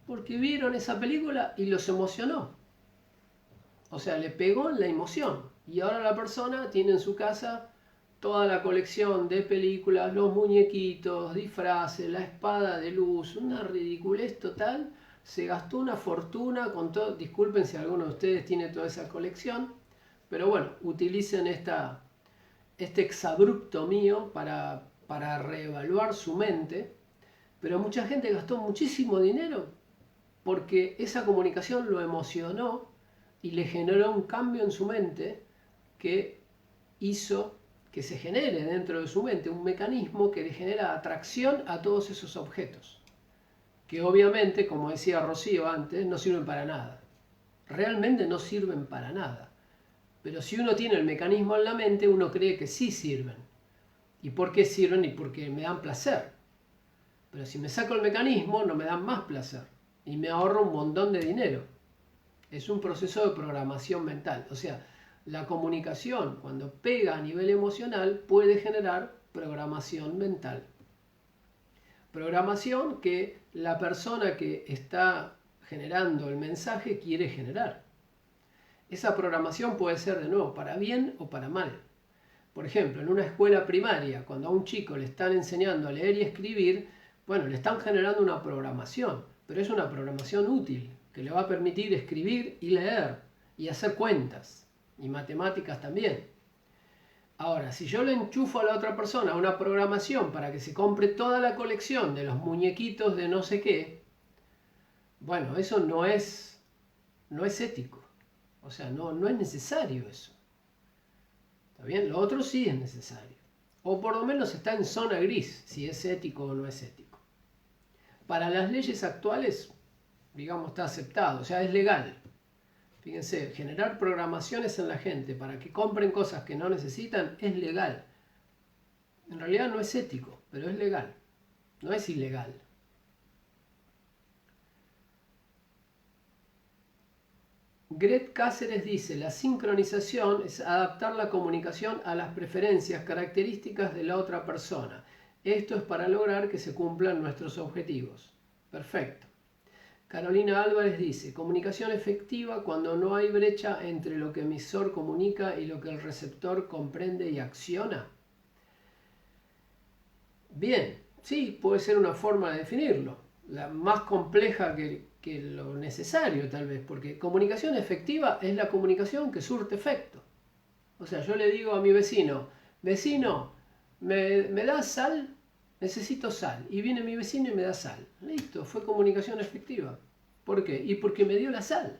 A: Porque vieron esa película y los emocionó. O sea, le pegó en la emoción. Y ahora la persona tiene en su casa toda la colección de películas, los muñequitos, disfraces, la espada de luz, una ridiculez total. Se gastó una fortuna con todo. Disculpen si alguno de ustedes tiene toda esa colección. Pero bueno, utilicen este exabrupto mío para reevaluar su mente. Pero mucha gente gastó muchísimo dinero porque esa comunicación lo emocionó y le generó un cambio en su mente que hizo que se genere dentro de su mente un mecanismo que le genera atracción a todos esos objetos, que obviamente, como decía Rocío antes, no sirven para nada. Realmente no sirven para nada. Pero si uno tiene el mecanismo en la mente, uno cree que sí sirven. ¿Y por qué sirven? Y porque me dan placer. Pero si me saco el mecanismo, no me dan más placer. Y me ahorro un montón de dinero. Es un proceso de programación mental. O sea, la comunicación, cuando pega a nivel emocional, puede generar programación mental. Programación que la persona que está generando el mensaje quiere generar. Esa programación puede ser, de nuevo, para bien o para mal. Por ejemplo, en una escuela primaria, cuando a un chico le están enseñando a leer y escribir, bueno, le están generando una programación, pero es una programación útil, que le va a permitir escribir y leer, y hacer cuentas, y matemáticas también. Ahora, si yo le enchufo a la otra persona una programación para que se compre toda la colección de los muñequitos de no sé qué, bueno, eso no es ético. O sea, no es necesario eso. ¿Está bien? Lo otro sí es necesario. O por lo menos está en zona gris, si es ético o no es ético. Para las leyes actuales, digamos, está aceptado, o sea, es legal. Fíjense, generar programaciones en la gente para que compren cosas que no necesitan es legal. En realidad no es ético, pero es legal. No es ilegal. Gret Cáceres dice, la sincronización es adaptar la comunicación a las preferencias características de la otra persona. Esto es para lograr que se cumplan nuestros objetivos. Perfecto. Carolina Álvarez dice, comunicación efectiva cuando no hay brecha entre lo que el emisor comunica y lo que el receptor comprende y acciona. Bien, sí, puede ser una forma de definirlo. La más compleja que lo necesario tal vez, porque comunicación efectiva es la comunicación que surte efecto. O sea, yo le digo a mi vecino, vecino, ¿me das sal? Necesito sal. Y viene mi vecino y me da sal. Listo, fue comunicación efectiva. ¿Por qué? Y porque me dio la sal.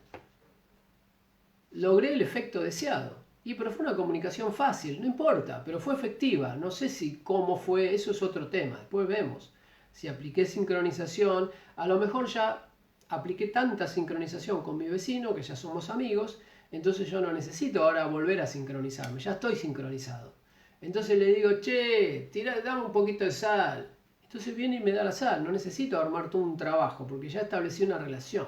A: Logré el efecto deseado. Pero fue una comunicación fácil, no importa, pero fue efectiva. No sé si cómo fue, eso es otro tema. Después vemos. Si apliqué sincronización, a lo mejor ya apliqué tanta sincronización con mi vecino que ya somos amigos, entonces yo no necesito ahora volver a sincronizarme, ya estoy sincronizado. Entonces le digo, che, dame un poquito de sal. Entonces viene y me da la sal, no necesito armar todo un trabajo porque ya establecí una relación.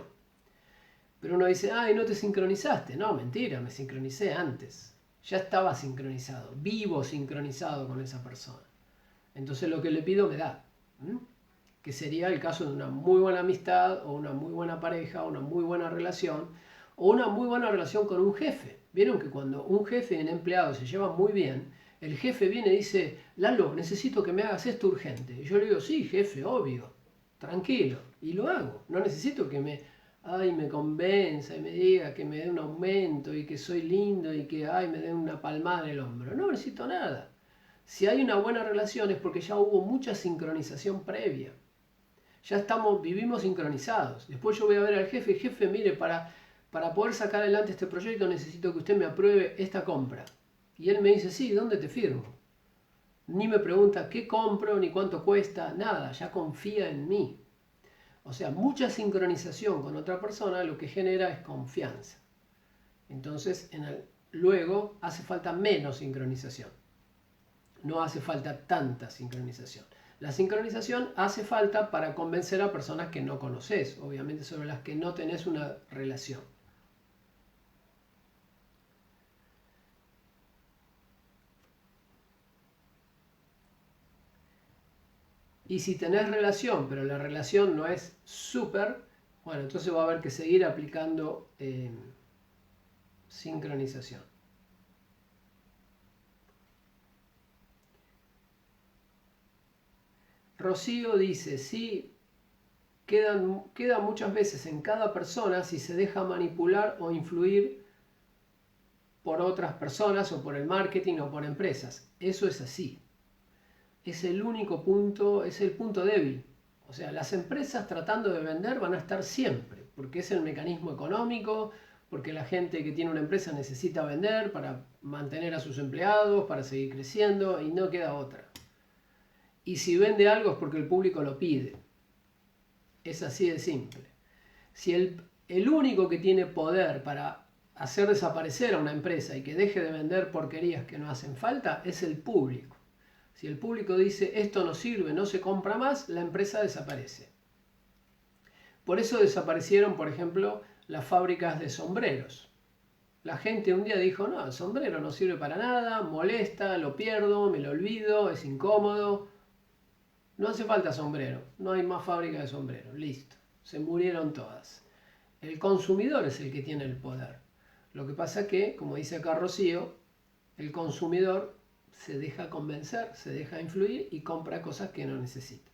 A: Pero uno dice, ay, no te sincronizaste. No, mentira, me sincronicé antes. Ya estaba sincronizado, vivo sincronizado con esa persona. Entonces lo que le pido me da. Que sería el caso de una muy buena amistad o una muy buena pareja o una muy buena relación o una muy buena relación con un jefe. Vieron que cuando un jefe y un empleado se llevan muy bien, el jefe viene y dice, Lalo, necesito que me hagas esto urgente. Y yo le digo, sí, jefe, obvio, tranquilo. Y lo hago. No necesito que me convenza y me diga que me dé un aumento y que soy lindo y que me dé una palmada en el hombro. No necesito nada. Si hay una buena relación es porque ya hubo mucha sincronización previa. Ya vivimos sincronizados. Después yo voy a ver al jefe, mire, para poder sacar adelante este proyecto necesito que usted me apruebe esta compra. Y él me dice, sí, ¿dónde te firmo? Ni me pregunta qué compro, ni cuánto cuesta, nada, ya confía en mí. O sea, mucha sincronización con otra persona lo que genera es confianza. Entonces, luego hace falta menos sincronización. No hace falta tanta sincronización. La sincronización hace falta para convencer a personas que no conoces, obviamente sobre las que no tenés una relación. Y si tenés relación, pero la relación no es súper, bueno, entonces va a haber que seguir aplicando sincronización. Rocío dice, sí, queda muchas veces en cada persona si se deja manipular o influir por otras personas o por el marketing o por empresas. Eso es así. Es el único punto, es el punto débil. O sea, las empresas tratando de vender van a estar siempre, porque es el mecanismo económico, porque la gente que tiene una empresa necesita vender para mantener a sus empleados, para seguir creciendo y no queda otra. Y si vende algo es porque el público lo pide. Es así de simple. Si el único que tiene poder para hacer desaparecer a una empresa y que deje de vender porquerías que no hacen falta es el público. Si el público dice esto no sirve, no se compra más, la empresa desaparece. Por eso desaparecieron, por ejemplo, las fábricas de sombreros. La gente un día dijo, no, el sombrero no sirve para nada, molesta, lo pierdo, me lo olvido, es incómodo. No hace falta sombrero, no hay más fábrica de sombreros, listo. Se murieron todas. El consumidor es el que tiene el poder. Lo que pasa que, como dice acá Rocío, el consumidor se deja convencer, se deja influir y compra cosas que no necesita.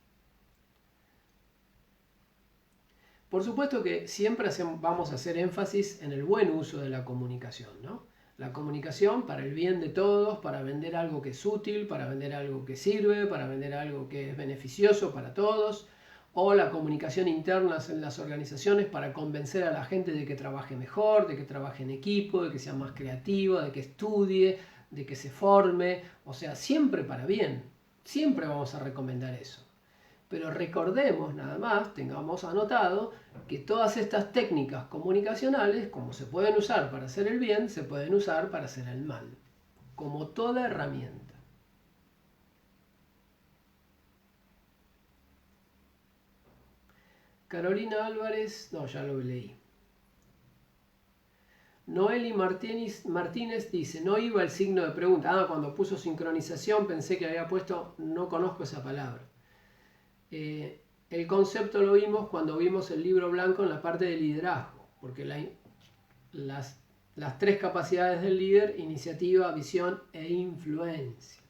A: Por supuesto que siempre vamos a hacer énfasis en el buen uso de la comunicación, ¿no? La comunicación para el bien de todos, para vender algo que es útil, para vender algo que sirve, para vender algo que es beneficioso para todos, o la comunicación interna en las organizaciones para convencer a la gente de que trabaje mejor, de que trabaje en equipo, de que sea más creativo, de que estudie, de que se forme, o sea, siempre para bien. Siempre vamos a recomendar eso. Pero recordemos nada más, tengamos anotado, que todas estas técnicas comunicacionales, como se pueden usar para hacer el bien, se pueden usar para hacer el mal. Como toda herramienta. Carolina Álvarez, no, ya lo leí. Noeli Martínez dice, no iba el signo de pregunta. Ah, cuando puso sincronización pensé que había puesto, no conozco esa palabra. El concepto lo vimos cuando vimos el libro blanco en la parte de liderazgo, porque las tres capacidades del líder: iniciativa, visión e influencia.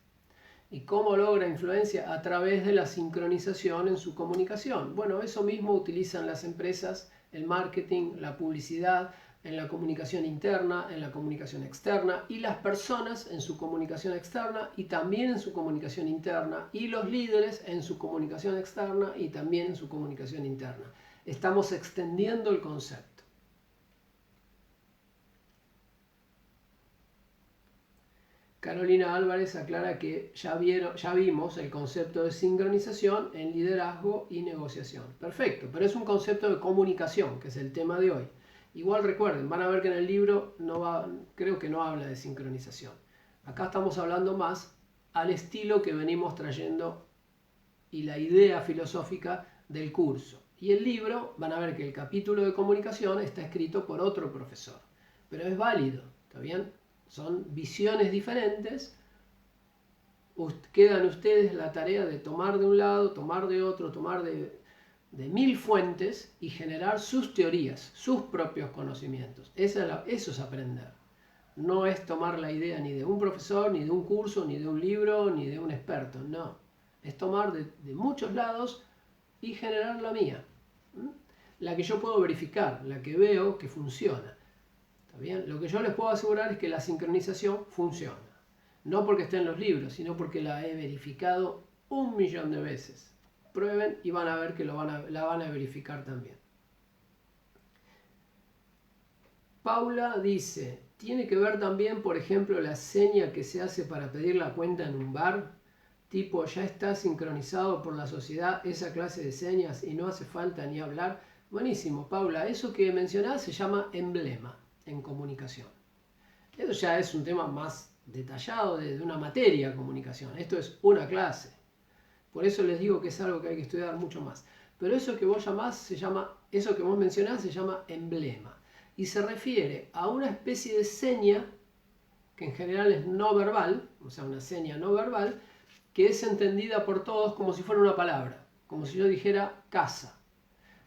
A: ¿Y cómo logra influencia? A través de la sincronización en su comunicación. Bueno, eso mismo utilizan las empresas, el marketing, la publicidad, en la comunicación interna, en la comunicación externa, y las personas en su comunicación externa y también en su comunicación interna, y los líderes en su comunicación externa y también en su comunicación interna. Estamos extendiendo el concepto. Carolina Álvarez aclara que ya vimos el concepto de sincronización en liderazgo y negociación. Perfecto, pero es un concepto de comunicación, que es el tema de hoy. Igual recuerden, van a ver que en el libro creo que no habla de sincronización. Acá estamos hablando más al estilo que venimos trayendo y la idea filosófica del curso. Y el libro, van a ver que el capítulo de comunicación está escrito por otro profesor. Pero es válido, ¿está bien? Son visiones diferentes. Quedan ustedes la tarea de tomar de un lado, tomar de otro, tomar de 1000 fuentes y generar sus teorías, sus propios conocimientos. Eso es aprender. No es tomar la idea ni de un profesor, ni de un curso, ni de un libro, ni de un experto. No. Es tomar de muchos lados y generar la mía. La que yo puedo verificar, la que veo que funciona. ¿Está bien? Lo que yo les puedo asegurar es que la sincronización funciona. No porque esté en los libros, sino porque la he verificado 1.000.000 de veces. Prueben y van a ver que la van a verificar también. Paula dice, ¿tiene que ver también, por ejemplo, la seña que se hace para pedir la cuenta en un bar? Tipo, ya está sincronizado por la sociedad esa clase de señas y no hace falta ni hablar. Buenísimo, Paula. Eso que mencionás se llama emblema en comunicación. Eso ya es un tema más detallado de una materia de comunicación. Esto es una clase. Por eso les digo que es algo que hay que estudiar mucho más. Pero eso que vos llamás eso que vos mencionás se llama emblema. Y se refiere a una especie de seña que en general es no verbal, o sea, una seña no verbal, que es entendida por todos como si fuera una palabra, como si yo dijera casa.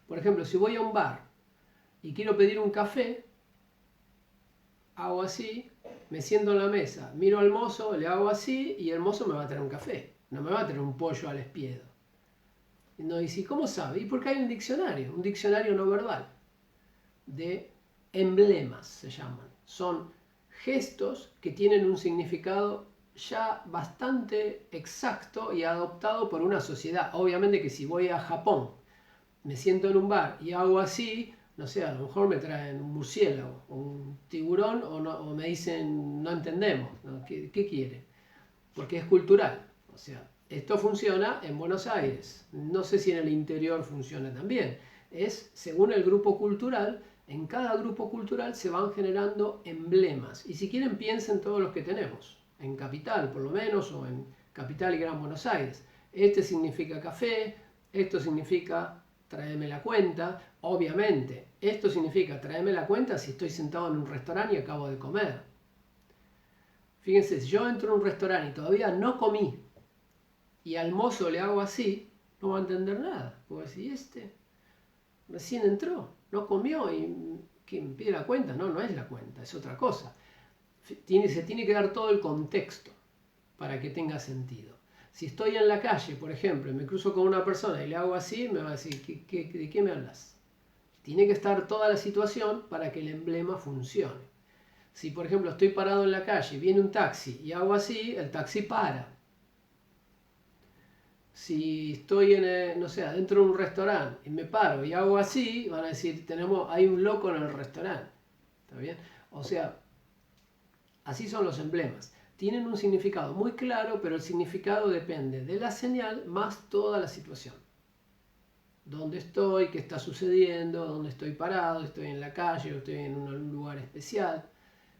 A: Por ejemplo, si voy a un bar y quiero pedir un café, hago así, me siento en la mesa, miro al mozo, le hago así y el mozo me va a traer un café. No me va a traer un pollo al espiedo. Y no dice, ¿cómo sabe? Y porque hay un diccionario no verbal, de emblemas se llaman. Son gestos que tienen un significado ya bastante exacto y adoptado por una sociedad. Obviamente que si voy a Japón, me siento en un bar y hago así, no sé, a lo mejor me traen un murciélago o un tiburón o me dicen, no entendemos, ¿no? ¿Qué quiere? Porque es cultural. O sea, esto funciona en Buenos Aires. No sé si en el interior funciona también. Es según el grupo cultural. En cada grupo cultural se van generando emblemas. Y si quieren, piensen todos los que tenemos. En Capital, por lo menos, o en Capital y Gran Buenos Aires. Este significa café, esto significa tráeme la cuenta. Obviamente, esto significa tráeme la cuenta si estoy sentado en un restaurante y acabo de comer. Fíjense, si yo entro a un restaurante y todavía no comí y al mozo le hago así, no va a entender nada. Porque si recién entró, no comió y ¿quién pide la cuenta? No, no es la cuenta, es otra cosa. Se tiene que dar todo el contexto para que tenga sentido. Si estoy en la calle, por ejemplo, y me cruzo con una persona y le hago así, me va a decir, ¿de qué me hablas? Tiene que estar toda la situación para que el emblema funcione. Si, por ejemplo, estoy parado en la calle, viene un taxi y hago así, el taxi para. Si estoy no sé, dentro de un restaurante y me paro y hago así, van a decir, hay un loco en el restaurante. ¿Está bien? O sea, así son los emblemas. Tienen un significado muy claro, pero el significado depende de la señal más toda la situación. ¿Dónde estoy? ¿Qué está sucediendo? ¿Dónde estoy parado? ¿Estoy en la calle o estoy en un lugar especial?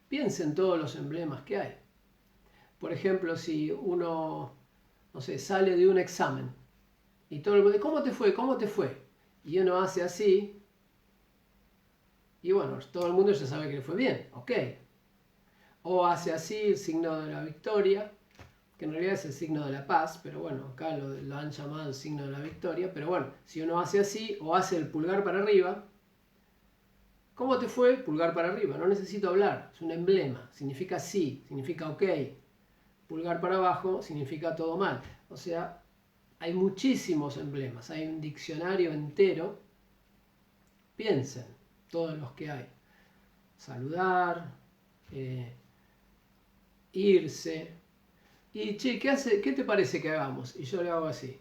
A: Piensen todos los emblemas que hay. Por ejemplo, si uno, no sé, sale de un examen y todo el mundo dice, ¿cómo te fue? ¿Cómo te fue? Y uno hace así, Y bueno, todo el mundo ya sabe que le fue bien, ok. O hace así el signo de la victoria, que en realidad es el signo de la paz, pero bueno, acá lo han llamado el signo de la victoria. Pero bueno, si uno hace así o hace el pulgar para arriba, ¿cómo te fue? Pulgar para arriba, no necesito hablar, es un emblema, significa sí, significa ok. Pulgar para abajo significa todo mal. O sea, hay muchísimos emblemas, hay un diccionario entero. Piensen, todos los que hay. Saludar, irse. Y che, ¿qué te parece que hagamos? Y yo le hago así.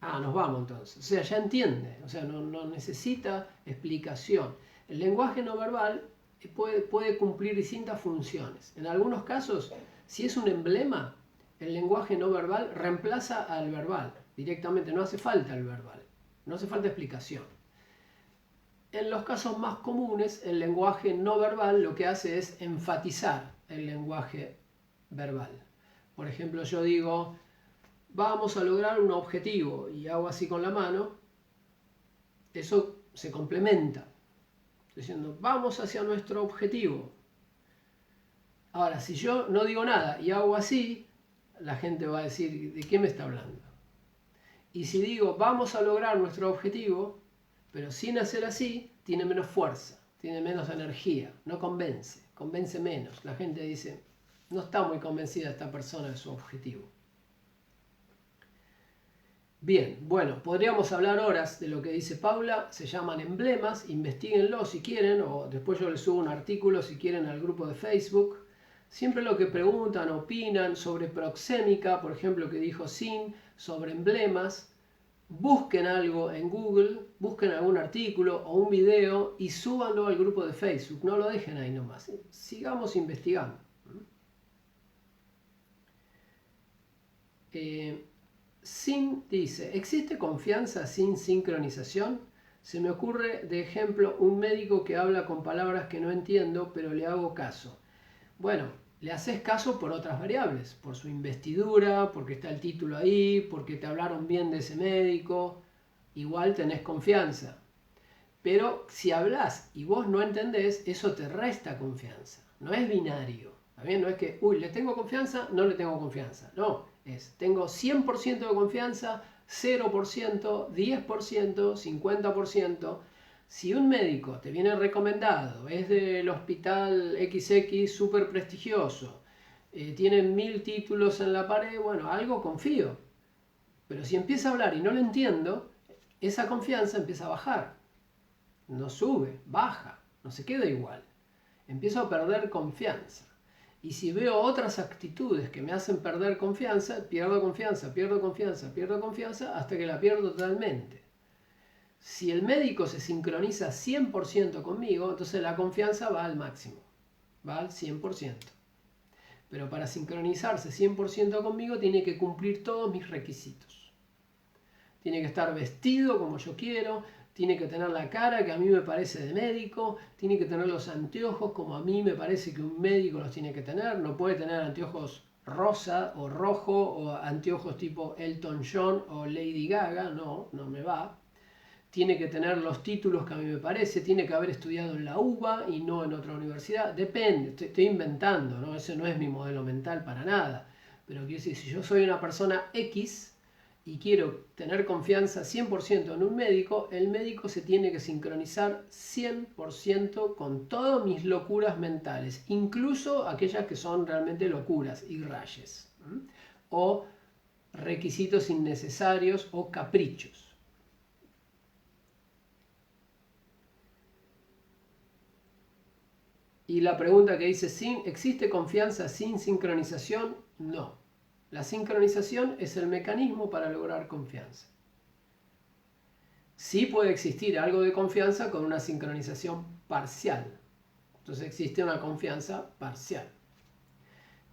A: Ah, nos vamos entonces. O sea, ya entiende, o sea, no necesita explicación. El lenguaje no verbal puede cumplir distintas funciones. En algunos casos, si es un emblema, el lenguaje no verbal reemplaza al verbal directamente, no hace falta el verbal, no hace falta explicación. En los casos más comunes, el lenguaje no verbal lo que hace es enfatizar el lenguaje verbal. Por ejemplo, yo digo, vamos a lograr un objetivo y hago así con la mano, eso se complementa, diciendo, vamos hacia nuestro objetivo. Ahora, si yo no digo nada y hago así, la gente va a decir, ¿de qué me está hablando? Y si digo, vamos a lograr nuestro objetivo, pero sin hacer así, tiene menos fuerza, tiene menos energía, no convence, convence menos. La gente dice, no está muy convencida esta persona de su objetivo. Bien, bueno, podríamos hablar horas de lo que dice Paula, se llaman emblemas, investiguenlo si quieren, o después yo les subo un artículo si quieren al grupo de Facebook. Siempre lo que preguntan, opinan sobre proxémica, por ejemplo, que dijo Sin, sobre emblemas, busquen algo en Google, busquen algún artículo o un video y súbanlo al grupo de Facebook, no lo dejen ahí nomás, sigamos investigando. Sin dice, ¿existe confianza sin sincronización? Se me ocurre de ejemplo un médico que habla con palabras que no entiendo, pero le hago caso. Bueno, le haces caso por otras variables, por su investidura, porque está el título ahí, porque te hablaron bien de ese médico, igual tenés confianza. Pero si hablas y vos no entendés, eso te resta confianza, no es binario. ¿También? No es que, uy, le tengo confianza, no le tengo confianza. No, es, tengo 100% de confianza, 0%, 10%, 50%. Si un médico te viene recomendado, es del hospital XX súper prestigioso, tiene 1000 títulos en la pared, bueno, algo confío. Pero si empieza a hablar y no lo entiendo, esa confianza empieza a bajar. No sube, baja, no se queda igual. Empiezo a perder confianza. Y si veo otras actitudes que me hacen perder confianza, pierdo confianza, pierdo confianza, pierdo confianza, hasta que la pierdo totalmente. Si el médico se sincroniza 100% conmigo, entonces la confianza va al máximo, va al 100%. Pero para sincronizarse 100% conmigo tiene que cumplir todos mis requisitos. Tiene que estar vestido como yo quiero, tiene que tener la cara que a mí me parece de médico, tiene que tener los anteojos como a mí me parece que un médico los tiene que tener, no puede tener anteojos rosa o rojo o anteojos tipo Elton John o Lady Gaga, no me va. Tiene que tener los títulos que a mí me parece, tiene que haber estudiado en la UBA y no en otra universidad, depende, estoy inventando, ¿no? Ese no es mi modelo mental para nada, pero quiero decir, si yo soy una persona X, y quiero tener confianza 100% en un médico, el médico se tiene que sincronizar 100% con todas mis locuras mentales, incluso aquellas que son realmente locuras y rayes, o requisitos innecesarios o caprichos. Y la pregunta que dice, ¿existe confianza sin sincronización? No. La sincronización es el mecanismo para lograr confianza. Sí puede existir algo de confianza con una sincronización parcial. Entonces existe una confianza parcial.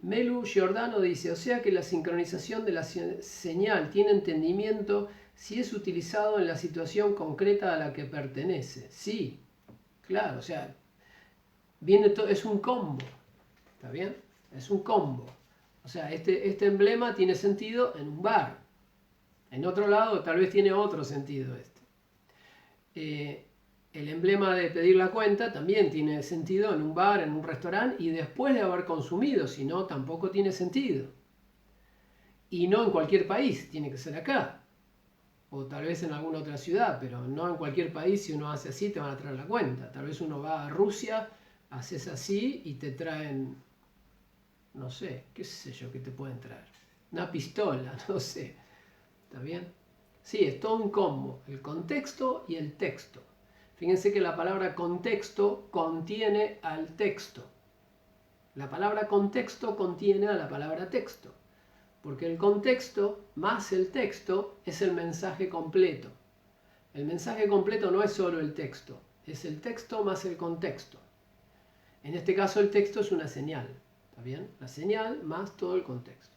A: Melu Giordano dice, o sea que la sincronización de la señal tiene entendimiento si es utilizado en la situación concreta a la que pertenece. Sí, claro, o sea, es un combo. ¿Está bien? Es un combo. O sea, este emblema tiene sentido en un bar. En otro lado tal vez tiene otro sentido este. el emblema de pedir la cuenta también tiene sentido en un bar, en un restaurante y después de haber consumido, si no, tampoco tiene sentido. Y no en cualquier país, tiene que ser acá. O tal vez en alguna otra ciudad, pero no en cualquier país. Si uno hace así te van a traer la cuenta. Tal vez uno va a Rusia, haces así y te traen, no sé, qué sé yo, qué te pueden traer. Una pistola, no sé. ¿Está bien? Sí, es todo un combo, el contexto y el texto. Fíjense que la palabra contexto contiene al texto. La palabra contexto contiene a la palabra texto. Porque el contexto más el texto es el mensaje completo. El mensaje completo no es solo el texto, es el texto más el contexto. En este caso el texto es una señal, ¿está bien? La señal más todo el contexto.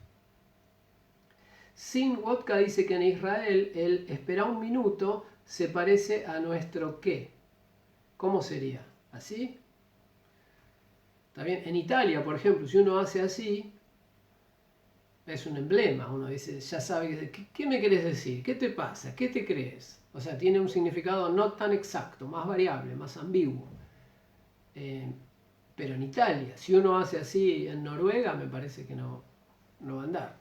A: Sin Vodka dice que en Israel el espera un minuto se parece a nuestro qué. ¿Cómo sería? ¿Así? ¿Está bien? En Italia, por ejemplo, si uno hace así, es un emblema, uno dice, ya sabe, ¿qué me querés decir? ¿Qué te pasa? ¿Qué te crees? O sea, tiene un significado no tan exacto, más variable, más ambiguo. Pero en Italia, si uno hace así en Noruega, me parece que no va a andar.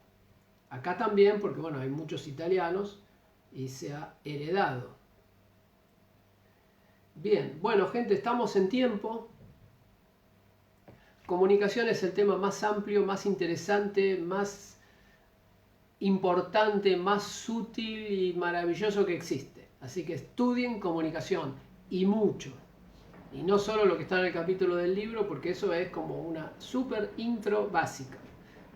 A: Acá también, porque bueno, hay muchos italianos y se ha heredado. Bien, bueno gente, estamos en tiempo. Comunicación es el tema más amplio, más interesante, más importante, más sutil y maravilloso que existe. Así que estudien comunicación y mucho. Y no solo lo que está en el capítulo del libro, porque eso es como una super intro básica.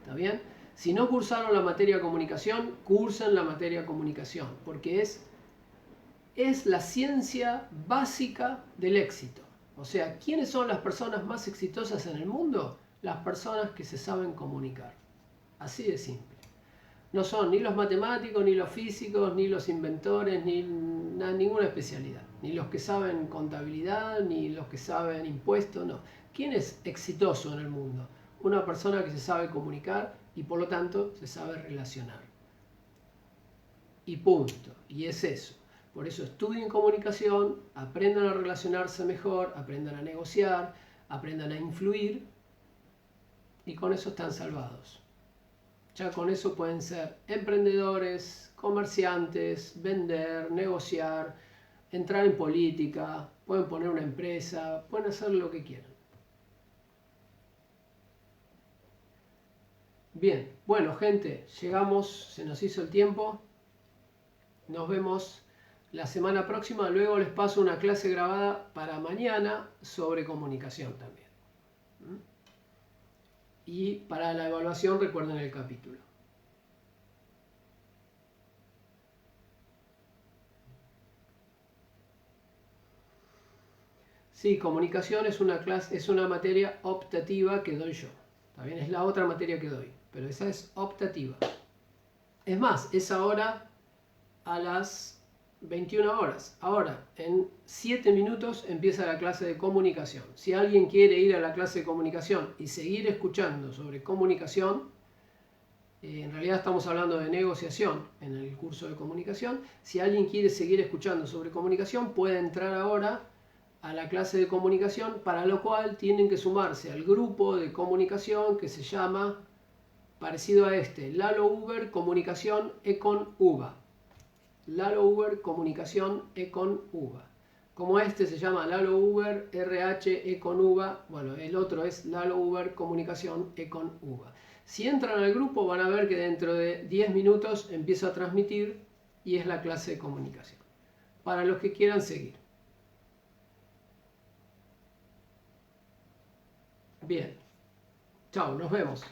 A: ¿Está bien? Si no cursaron la materia comunicación, cursen la materia comunicación, porque es la ciencia básica del éxito. O sea, ¿quiénes son las personas más exitosas en el mundo? Las personas que se saben comunicar. Así de simple. No son ni los matemáticos, ni los físicos, ni los inventores, ni ninguna especialidad. Ni los que saben contabilidad, ni los que saben impuestos, no. ¿Quién es exitoso en el mundo? Una persona que se sabe comunicar y por lo tanto se sabe relacionar. Y punto. Y es eso. Por eso estudien comunicación, aprendan a relacionarse mejor, aprendan a negociar, aprendan a influir y con eso están salvados. Ya con eso pueden ser emprendedores, comerciantes, vender, negociar, entrar en política, pueden poner una empresa, pueden hacer lo que quieran. Bien, bueno gente, llegamos, se nos hizo el tiempo. Nos vemos la semana próxima. Luego les paso una clase grabada para mañana sobre comunicación también. Y para la evaluación recuerden el capítulo. Sí, comunicación es una clase, es una materia optativa que doy yo. También es la otra materia que doy, pero esa es optativa. Es más, es ahora a las 21 horas. Ahora, en 7 minutos empieza la clase de comunicación. Si alguien quiere ir a la clase de comunicación y seguir escuchando sobre comunicación, en realidad estamos hablando de negociación en el curso de comunicación. Si alguien quiere seguir escuchando sobre comunicación, puede entrar ahora a la clase de comunicación, para lo cual tienen que sumarse al grupo de comunicación que se llama, parecido a este, Lalo Uber Comunicación Econ UBA. Lalo Uber Comunicación Econ UBA. Como este se llama Lalo Uber RH Econ UBA, bueno, el otro es Lalo Uber Comunicación Econ UBA. Si entran al grupo van a ver que dentro de 10 minutos empiezo a transmitir y es la clase de comunicación. Para los que quieran seguir. Bien. Chao, nos vemos.